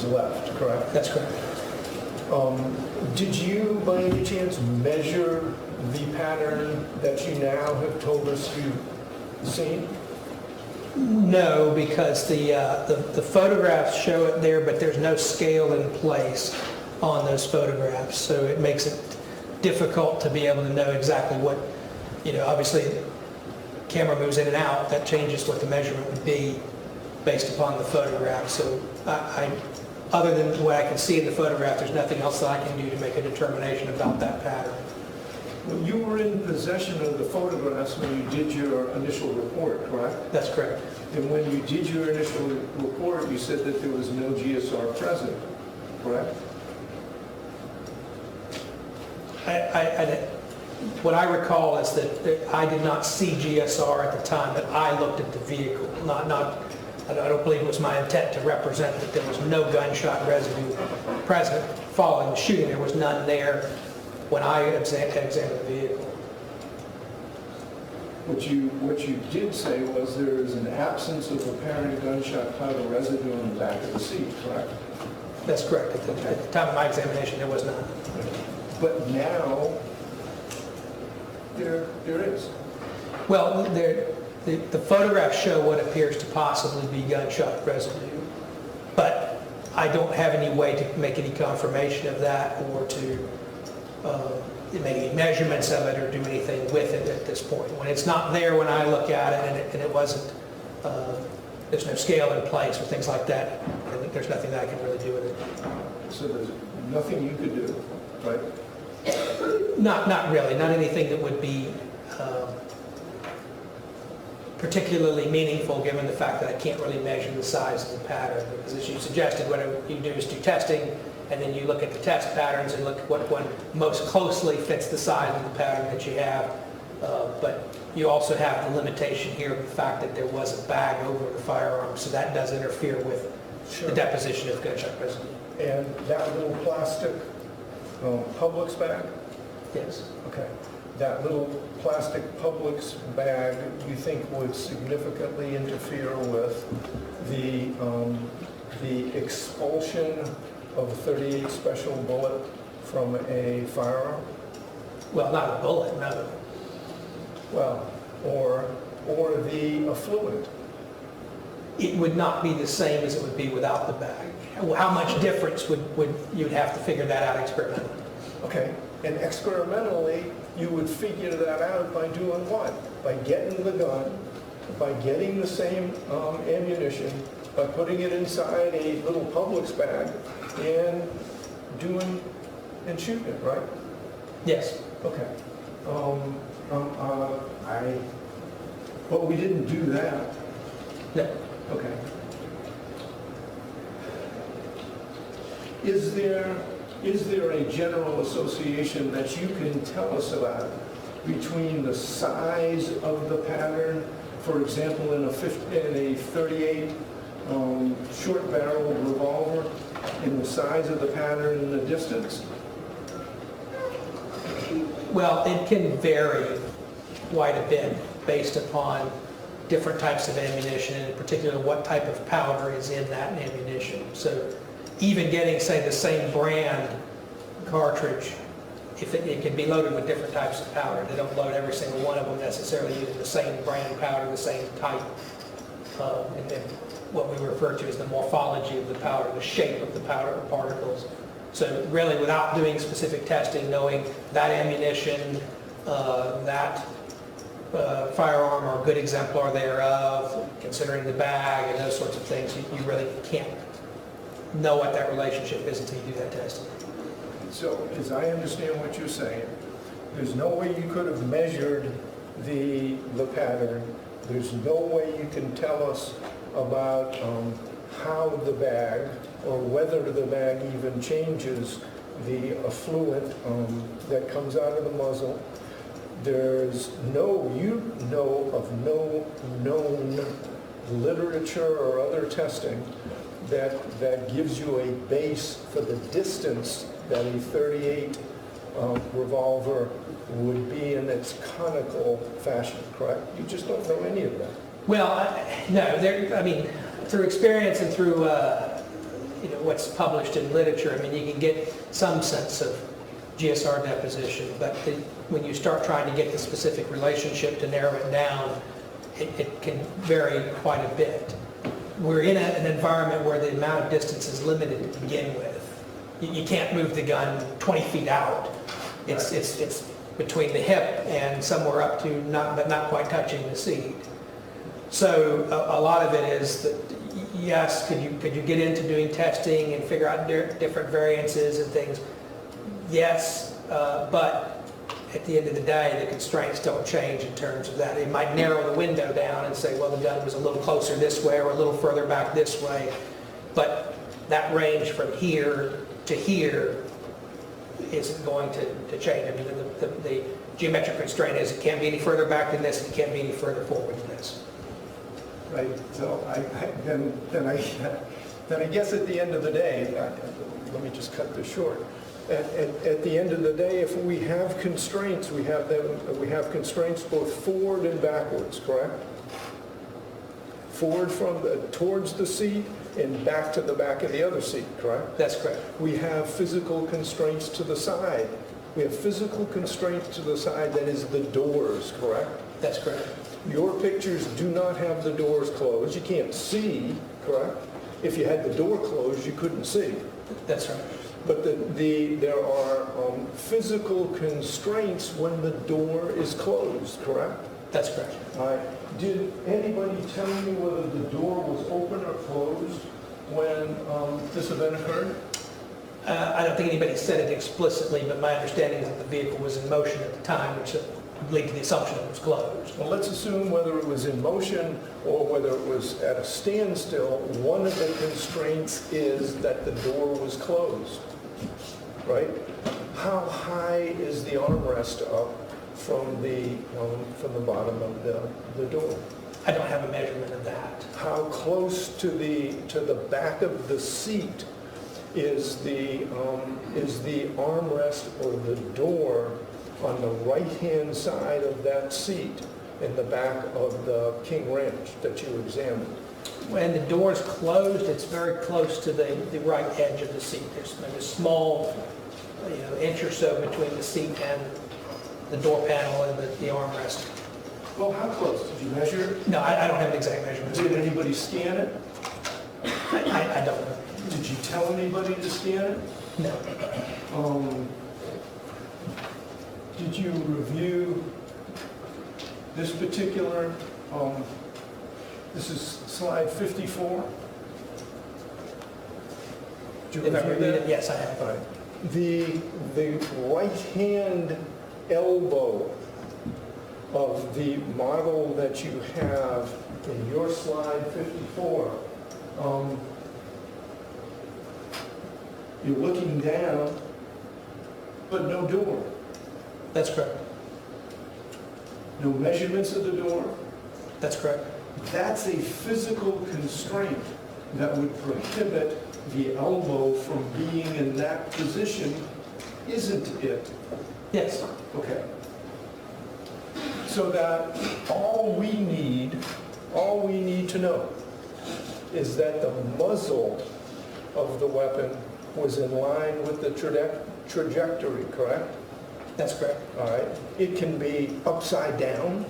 left, correct? That's correct. Did you, by any chance, measure the pattern that you now have told us you've seen? No, because the photographs show it there, but there's no scale in place on those photographs, so it makes it difficult to be able to know exactly what, obviously, camera moves in and out, that changes what the measurement would be based upon the photograph. So other than what I can see in the photograph, there's nothing else that I can do to make a determination about that pattern. Well, you were in possession of the photographs when you did your initial report, correct? That's correct. And when you did your initial report, you said that there was no GSR present, correct? What I recall is that I did not see GSR at the time that I looked at the vehicle, not I don't believe it was my intent to represent that there was no gunshot residue present following the shooting. There was none there when I examined the vehicle. What you did say was there is an absence of apparent gunshot powder residue in the back of the seat, correct? That's correct. At the time of my examination, there was none. But now, there is. Well, the photographs show what appears to possibly be gunshot residue, but I don't have any way to make any confirmation of that or to make any measurements of it or do anything with it at this point. When it's not there when I look at it and it wasn't, there's no scale in place or things like that, and there's nothing that I can really do with it. So there's nothing you could do, right? Not really, not anything that would be particularly meaningful given the fact that I can't really measure the size of the pattern. Because as you suggested, what you do is do testing, and then you look at the test patterns and look at what one most closely fits the size of the pattern that you have. But you also have the limitation here of the fact that there was a bag over the firearm, so that does interfere with the deposition of gunshot residue. And that little plastic Publix bag? Yes. Okay. That little plastic Publix bag, you think would significantly interfere with the expulsion of a .38 special bullet from a firearm? Well, not a bullet, no. Well, or the effluent? It would not be the same as it would be without the bag. How much difference would you'd have to figure that out experimentally? Okay, and experimentally, you would figure that out by doing what? By getting the gun, by getting the same ammunition, by putting it inside a little Publix bag and shooting it, right? Yes. Okay. But we didn't do that. No. Okay. Is there a general association that you can tell us about between the size of the pattern, for example, in a 38 short barrel revolver, and the size of the pattern and the distance? Well, it can vary quite a bit based upon different types of ammunition, and in particular what type of powder is in that ammunition. So even getting, say, the same brand cartridge, if it can be loaded with different types of powder. They don't load every single one of them necessarily using the same brand powder, the same type. And then what we refer to as the morphology of the powder, the shape of the powder particles. So really, without doing specific testing, knowing that ammunition, that firearm or a good exemplar thereof, considering the bag and those sorts of things, you really can't know what that relationship is until you do that testing. So, as I understand what you're saying, there's no way you could have measured the pattern. There's no way you can tell us about how the bag, or whether the bag even changes the effluent that comes out of the muzzle. There's you know of no known literature or other testing that gives you a base for the distance that a .38 revolver would be in its conical fashion, correct? You just don't know any of that. Well, no. I mean, through experience and through what's published in literature, I mean, you can get some sense of GSR deposition, but when you start trying to get the specific relationship to narrow it down, it can vary quite a bit. We're in an environment where the amount of distance is limited to begin with. You can't move the gun 20 feet out. It's between the hip and somewhere up to but not quite touching the seat. So a lot of it is that, yes, could you get into doing testing and figure out different variances and things? Yes, but at the end of the day, the constraints don't change in terms of that. It might narrow the window down and say, well, the gun was a little closer this way or a little further back this way. But that range from here to here isn't going to change. I mean, the geometric constraint is it can't be any further back than this, it can't be any further forward than this. right? So then I guess at the end of the day, let me just cut this short. At the end of the day, if we have constraints, we have constraints both forward and backwards, correct? Forward towards the seat and back to the back of the other seat, correct? That's correct. We have physical constraints to the side. We have physical constraints to the side, that is the doors, correct? That's correct. Your pictures do not have the doors closed. You can't see, correct? If you had the door closed, you couldn't see. That's right. But there are physical constraints when the door is closed, correct? That's correct. All right. Did anybody tell you whether the door was open or closed when this event occurred? I don't think anybody said it explicitly, but my understanding is that the vehicle was in motion at the time, which would lead to the assumption it was closed. Well, let's assume whether it was in motion or whether it was at a standstill, one of the constraints is that the door was closed, right? How high is the armrest up from the bottom of the door? I don't have a measurement of that. How close to the back of the seat is the armrest or the door on the right-hand side of that seat in the back of the King Ranch that you examined? When the door is closed, it's very close to the right edge of the seat. There's maybe a small, inch or so between the seat and the door panel and the armrest. Well, how close? Did you measure it? No, I don't have an exact measurement. Did anybody scan it? I don't know. Did you tell anybody to scan it? No. Did you review this particular, this is slide 54? Did you If I review reviewed that? it, yes, I have. All right. The right-hand elbow of the model that you have in your slide 54, you're looking down, but no door. That's correct. No measurements of the door. That's correct. That's a physical constraint that would prohibit the elbow from being in that position, isn't it? Yes. Okay. So that all we need to know is that the muzzle of the weapon was in line with the trajectory, correct? That's correct. All right. It can be upside down,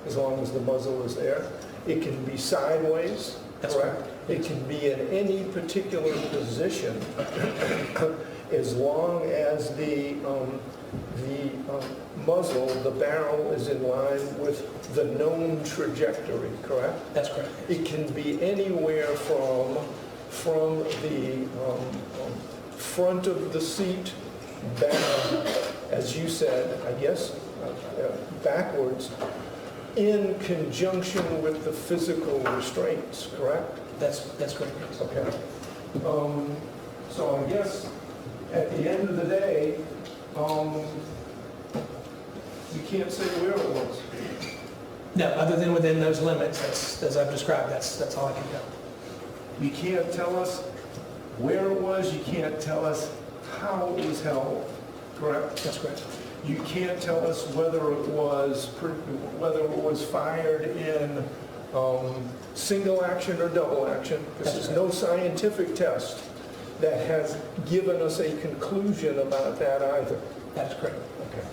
as long as the muzzle is there. It can be sideways, That's correct? It can be in any particular position, as long as the muzzle, the barrel, is in line with the known trajectory, correct? That's correct. It can be anywhere from the front of the seat back, as you said, I guess, backwards, in conjunction with the physical restraints, correct? That's correct. Okay. So I guess at the end of the day, you can't say where it was. No, other than within those limits, as I've described, that's all I can tell. You can't tell us where it was, you can't tell us how it was held, correct? That's correct. You can't tell us whether it was fired in single action or double action. This is no scientific test that has given us a conclusion about that either. That's correct. Okay.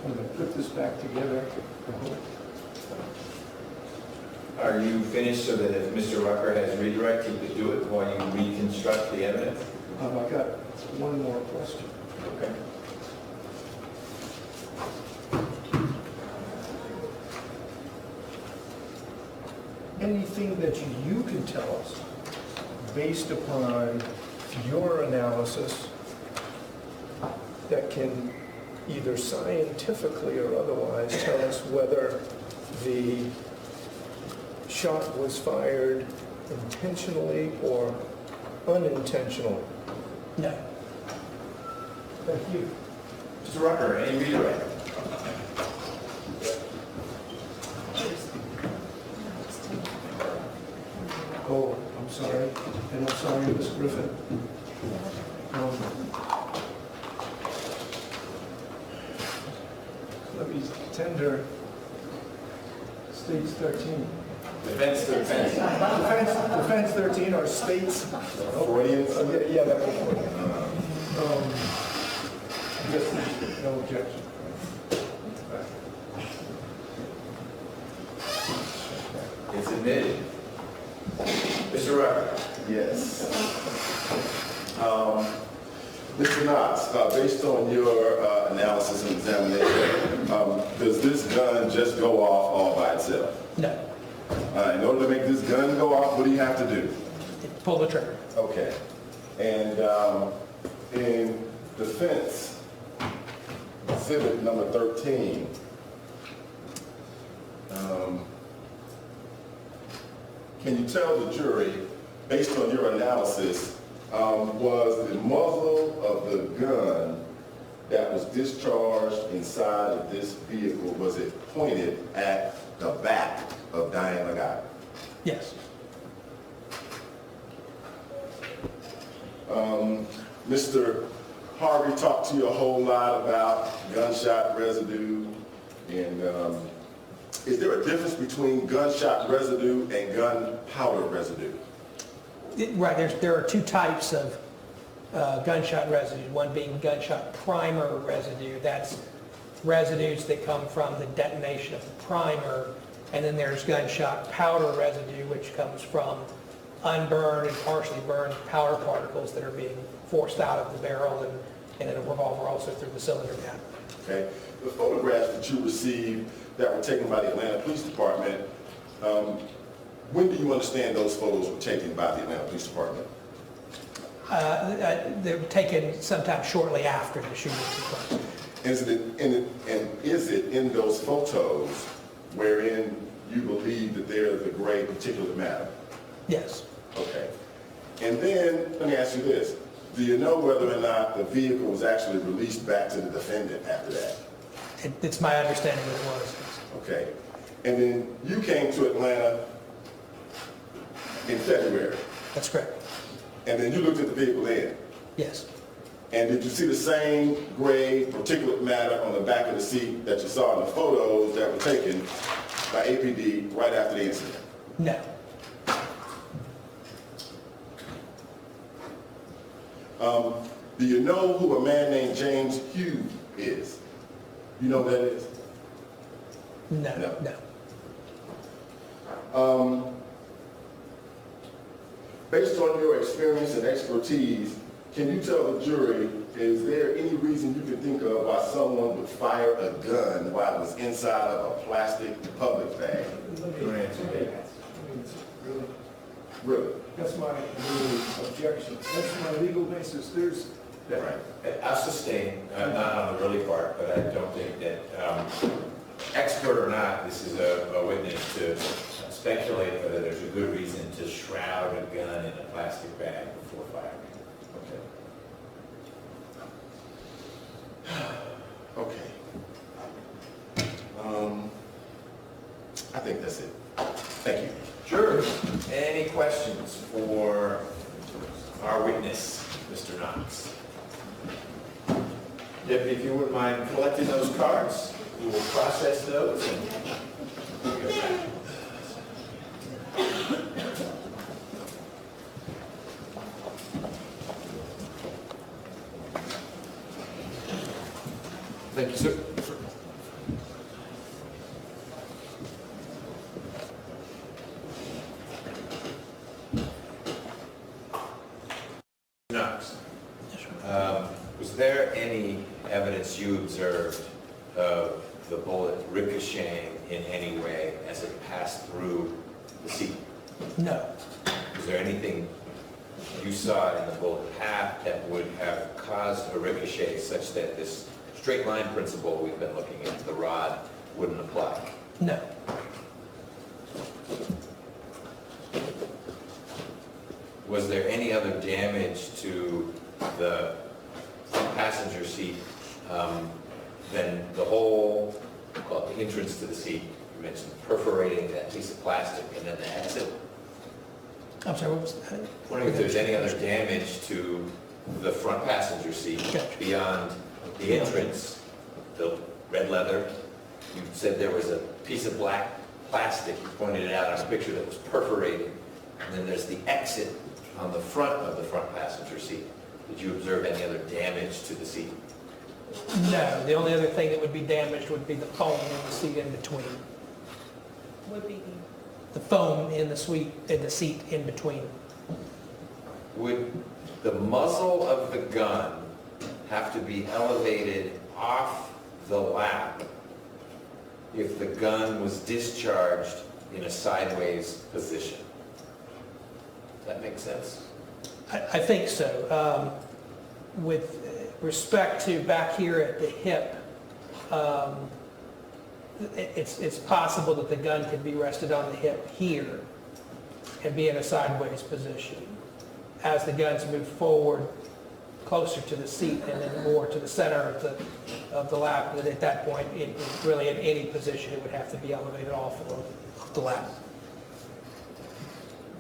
I'm going to put this back together. Are you finished so that if Mr. Rucker has redirect, he could do it while you reconstruct the evidence? I got one more question. Okay. Anything that you can tell us based upon your analysis that can either scientifically or otherwise tell us whether the shot was fired intentionally or unintentionally? No. Thank you. Mr. Rucker, any redirect? Bowler. I'm sorry, and I'm sorry, Ms. Griffin. Let me tender states 13. Defense 13. Defense 13 or states. Freudian. Yeah, that's before. Just no objection. It's admitted. Mr. Rucker? Yes. Mr. Knox, based on your analysis and examination, does this gun just go off all by itself? No. In order to make this gun go off, what do you have to do? Pull the trigger. Okay. And in defense, exhibit number 13, can you tell the jury, based on your analysis, was the muzzle of the gun that was discharged inside of this vehicle, was it pointed at the back of Diane Lagata? Yes. Mr. Harvey talked to you a whole lot about gunshot residue, and is there a difference between gunshot residue and gunpowder residue? Right, there are two types of gunshot residue, one being gunshot primer residue. That's residues that come from the detonation of the primer, and then there's gunshot powder residue, which comes from unburned and partially burned powder particles that are being forced out of the barrel and in a revolver also through the cylinder cap. Okay. The photographs that you received that were taken by the Atlanta Police Department, when do you understand those photos were taken by the Atlanta Police Department? They were taken sometime shortly after the shooting took place. Is it in those photos wherein you believe that they're the gray particulate matter? Yes. Okay. And then, let me ask you this. Do you know whether or not the vehicle was actually released back to the defendant after that? It's my understanding that it was. Okay. And then you came to Atlanta in February. That's correct. And then you looked at the vehicle then. Yes. And did you see the same gray particulate matter on the back of the seat that you saw in the photos that were taken by APD right after the incident? No. Do you know who a man named James Hughes is? You know who that is? No. No. No. Based on your experience and expertise, can you tell the jury, is there any reason you can think of why someone would fire a gun while it was inside of a plastic public bag? Really? That's my legal objection. That's my legal basis. There's, Right. I'll sustain, not on the really part, but I don't think that, expert or not, this is a witness to speculate whether there's a good reason to shroud a gun in a plastic bag before firing. Okay. I think that's it. Thank you. Sure. Any questions for our witness, Mr. Knox? Deputy, if you wouldn't mind collecting those cards, we will process those and go back. Thank you, sir. Knox, was there any evidence you observed of the bullet ricocheting in any way as it passed through the seat? No. Was there anything you saw in the bullet path that would have caused a ricochet such that this straight line principle we've been looking at, the rod, wouldn't apply? No. Was there any other damage to the passenger seat than the hole, called the entrance to the seat? You mentioned perforating that piece of plastic and then the exit. I'm sorry, what was that? Wondering if there's any other damage to the front passenger seat Gotcha. beyond the entrance, the red leather. You said there was a piece of black plastic, you pointed it out on a picture that was perforated. And then there's the exit on the front of the front passenger seat. Did you observe any other damage to the seat? No, the only other thing that would be damaged would be the foam in the seat in between. Would be, The foam in the seat in between. Would the muzzle of the gun have to be elevated off the lap if the gun was discharged in a sideways position? Does that make sense? I think so. With respect to back here at the hip, it's possible that the gun could be rested on the hip here and be in a sideways position. As the guns move forward closer to the seat and then more to the center of the lap, that at that point, really in any position, it would have to be elevated off the lap.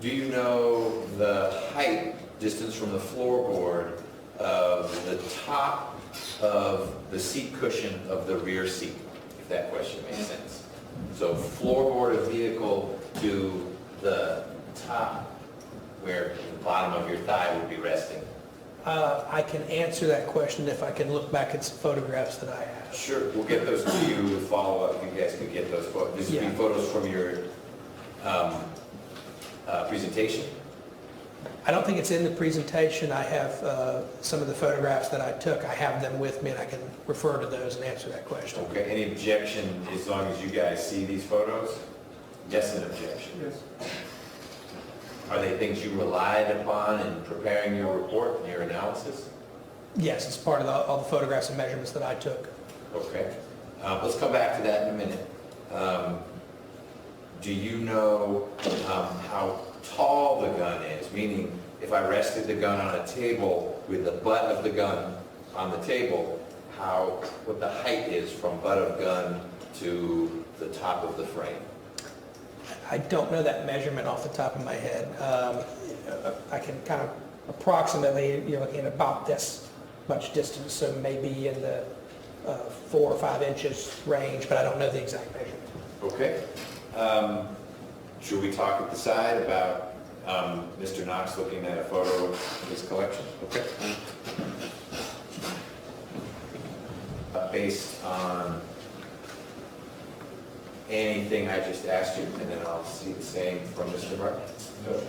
Do you know the height, distance from the floorboard of the top of the seat cushion of the rear seat, if that question makes sense? So floorboard of vehicle to the top where the bottom of your thigh would be resting. I can answer that question if I can look back at some photographs that I have. Sure, we'll get those to you with follow-up. You guys can get those photos. These would Yeah. be photos from your presentation. I don't think it's in the presentation. I have some of the photographs that I took. I have them with me, and I can refer to those and answer that question. Okay, any objection as long as you guys see these photos? Yes, an objection. Yes. Are they things you relied upon in preparing your report and your analysis? Yes, it's part of all the photographs and measurements that I took. Okay, let's come back to that in a minute. Do you know how tall the gun is? Meaning, if I rested the gun on a table with the butt of the gun on the table, what the height is from butt of gun to the top of the frame? I don't know that measurement off the top of my head. I can kind of approximately, you're looking at about this much distance, so maybe in the 4 or 5 inches range, but I don't know the exact measurement. Okay. Should we talk at the side about Mr. Knox looking at a photo of his collection? Okay. Based on anything I just asked you, and then I'll see the same from Mr. Harvey. No.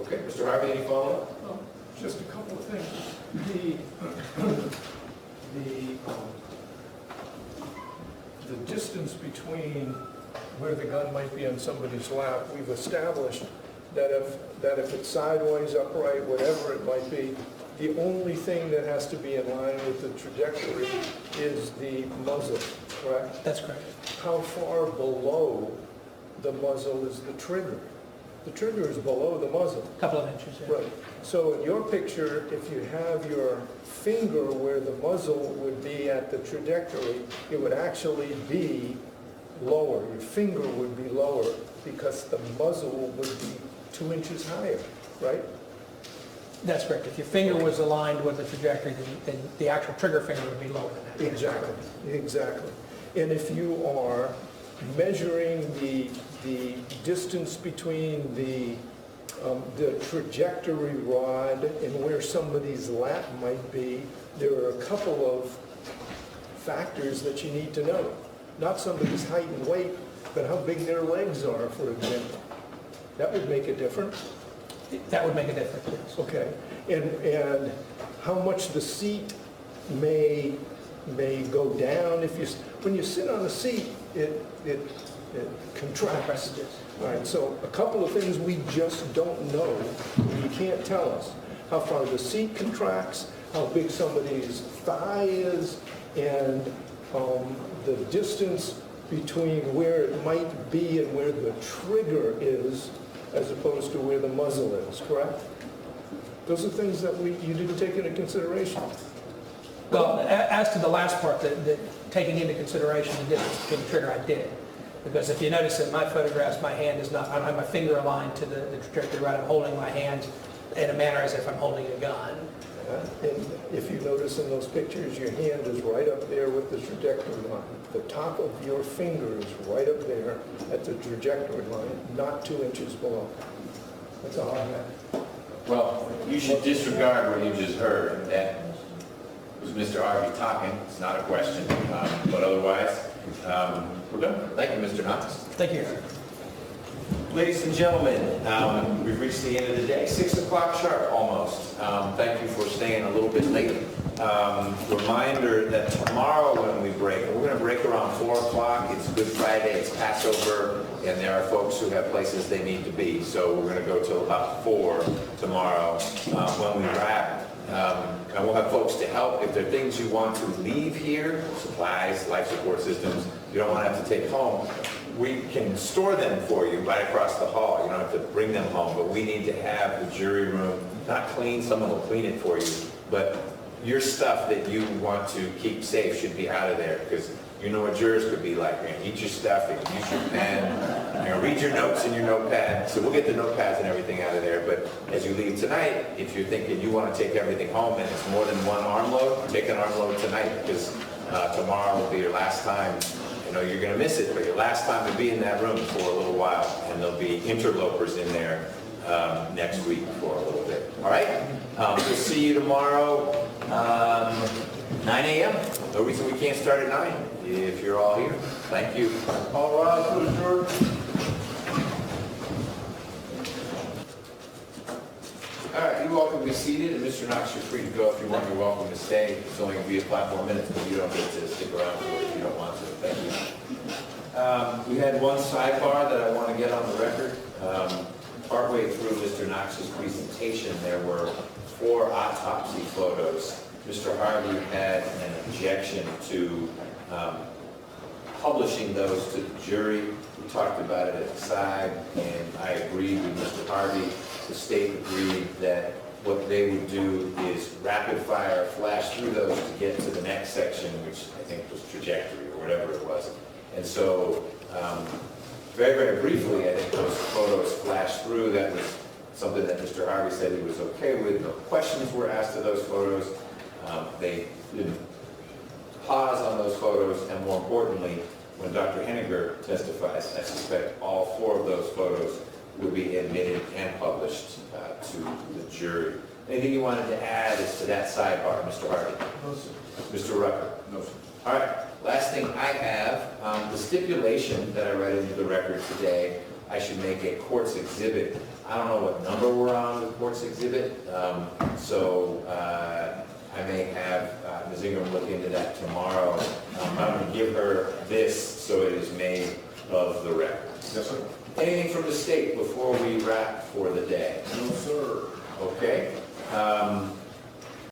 Okay, Mr. Harvey, any follow-up? Just a couple of things. The distance between where the gun might be on somebody's lap, we've established that if it's sideways, upright, whatever it might be, the only thing that has to be in line with the trajectory is the muzzle, correct? That's correct. How far below the muzzle is the trigger? The trigger is below the muzzle. A couple of inches, yeah. Right. So in your picture, if you have your finger where the muzzle would be at the trajectory, it would actually be lower. Your finger would be lower because the muzzle would be 2 inches higher, right? That's correct. If your finger was aligned with the trajectory, then the actual trigger finger would be lower than that. Exactly, exactly. And if you are measuring the distance between the trajectory rod and where somebody's lap might be, there are a couple of factors that you need to know. Not somebody's height and weight, but how big their legs are, for example. That would make a difference. That would make a difference, yes. Okay, and how much the seat may go down. When you sit on a seat, it contracts. All right, so a couple of things we just don't know. You can't tell us how far the seat contracts, how big somebody's thigh is, and the distance between where it might be and where the trigger is, as opposed to where the muzzle is, correct? Those are things that you didn't take into consideration. Well, as to the last part, that taking into consideration the distance between the trigger, I did. Because if you notice in my photographs, my hand is not, I don't have my finger aligned to the trajectory, right? I'm holding my hand in a manner as if I'm holding a gun. And if you notice in those pictures, your hand is right up there with the trajectory line. The top of your finger is right up there at the trajectory line, not 2 inches below. That's all I have. Well, you should disregard what you just heard. That was Mr. Harvey talking. It's not a question. But otherwise, we're done. Thank you, Mr. Knox. Thank you. Ladies and gentlemen, we've reached the end of the day, 6 o'clock sharp almost. Thank you for staying a little bit late. Reminder that tomorrow when we break, we're going to break around 4 o'clock. It's Good Friday, it's Passover, and there are folks who have places they need to be. So we're going to go till about 4 tomorrow when we wrap. And we'll have folks to help. If there are things you want to leave here, supplies, life support systems, you don't want to have to take home, we can store them for you right across the hall. You don't have to bring them home, but we need to have the jury room not clean, someone will clean it for you, but your stuff that you want to keep safe should be out of there, because you know what jurors could be like. You're going to eat your stuff, you're going to use your pen, you're going to read your notes in your notepad. So we'll get the notepads and everything out of there. But as you leave tonight, if you're thinking you want to take everything home and it's more than one arm load, take an arm load tonight, because tomorrow will be your last time. I know you're going to miss it, but your last time to be in that room for a little while. And there'll be interlopers in there next week for a little bit. All right? We'll see you tomorrow, 9 a.m. No reason we can't start at 9 if you're all here. Thank you. All rise for the jury. All right, you all can be seated, and Mr. Knox, you're free to go if you want. You're welcome to stay. It's only going to be 5 more minutes, but you don't get to stick around for it if you don't want to. Thank you. We had one sidebar that I want to get on the record. Partway through Mr. Knox's presentation, there were 4 autopsy photos. Mr. Harvey had an objection to publishing those to the jury. We talked about it at the side, and I agreed with Mr. Harvey. The state agreed that what they would do is rapid fire flash through those to get to the next section, which I think was trajectory or whatever it was. And so very, very briefly, I think those photos flashed through. That was something that Mr. Harvey said he was okay with. No questions were asked of those photos. They didn't pause on those photos, and more importantly, when Dr. Henniger testifies, I suspect all 4 of those photos will be admitted and published to the jury. Anything you wanted to add as to that sidebar, Mr. Harvey? No, sir. Mr. Rucker? No, sir. All right, last thing I have, the stipulation that I read into the record today, I should make a court's exhibit. I don't know what number we're on the court's exhibit, so I may have Ms. Ingram look into that tomorrow. I'm going to give her this so it is made of the record. Yes, sir. Anything from the state before we wrap for the day? No, sir. Okay.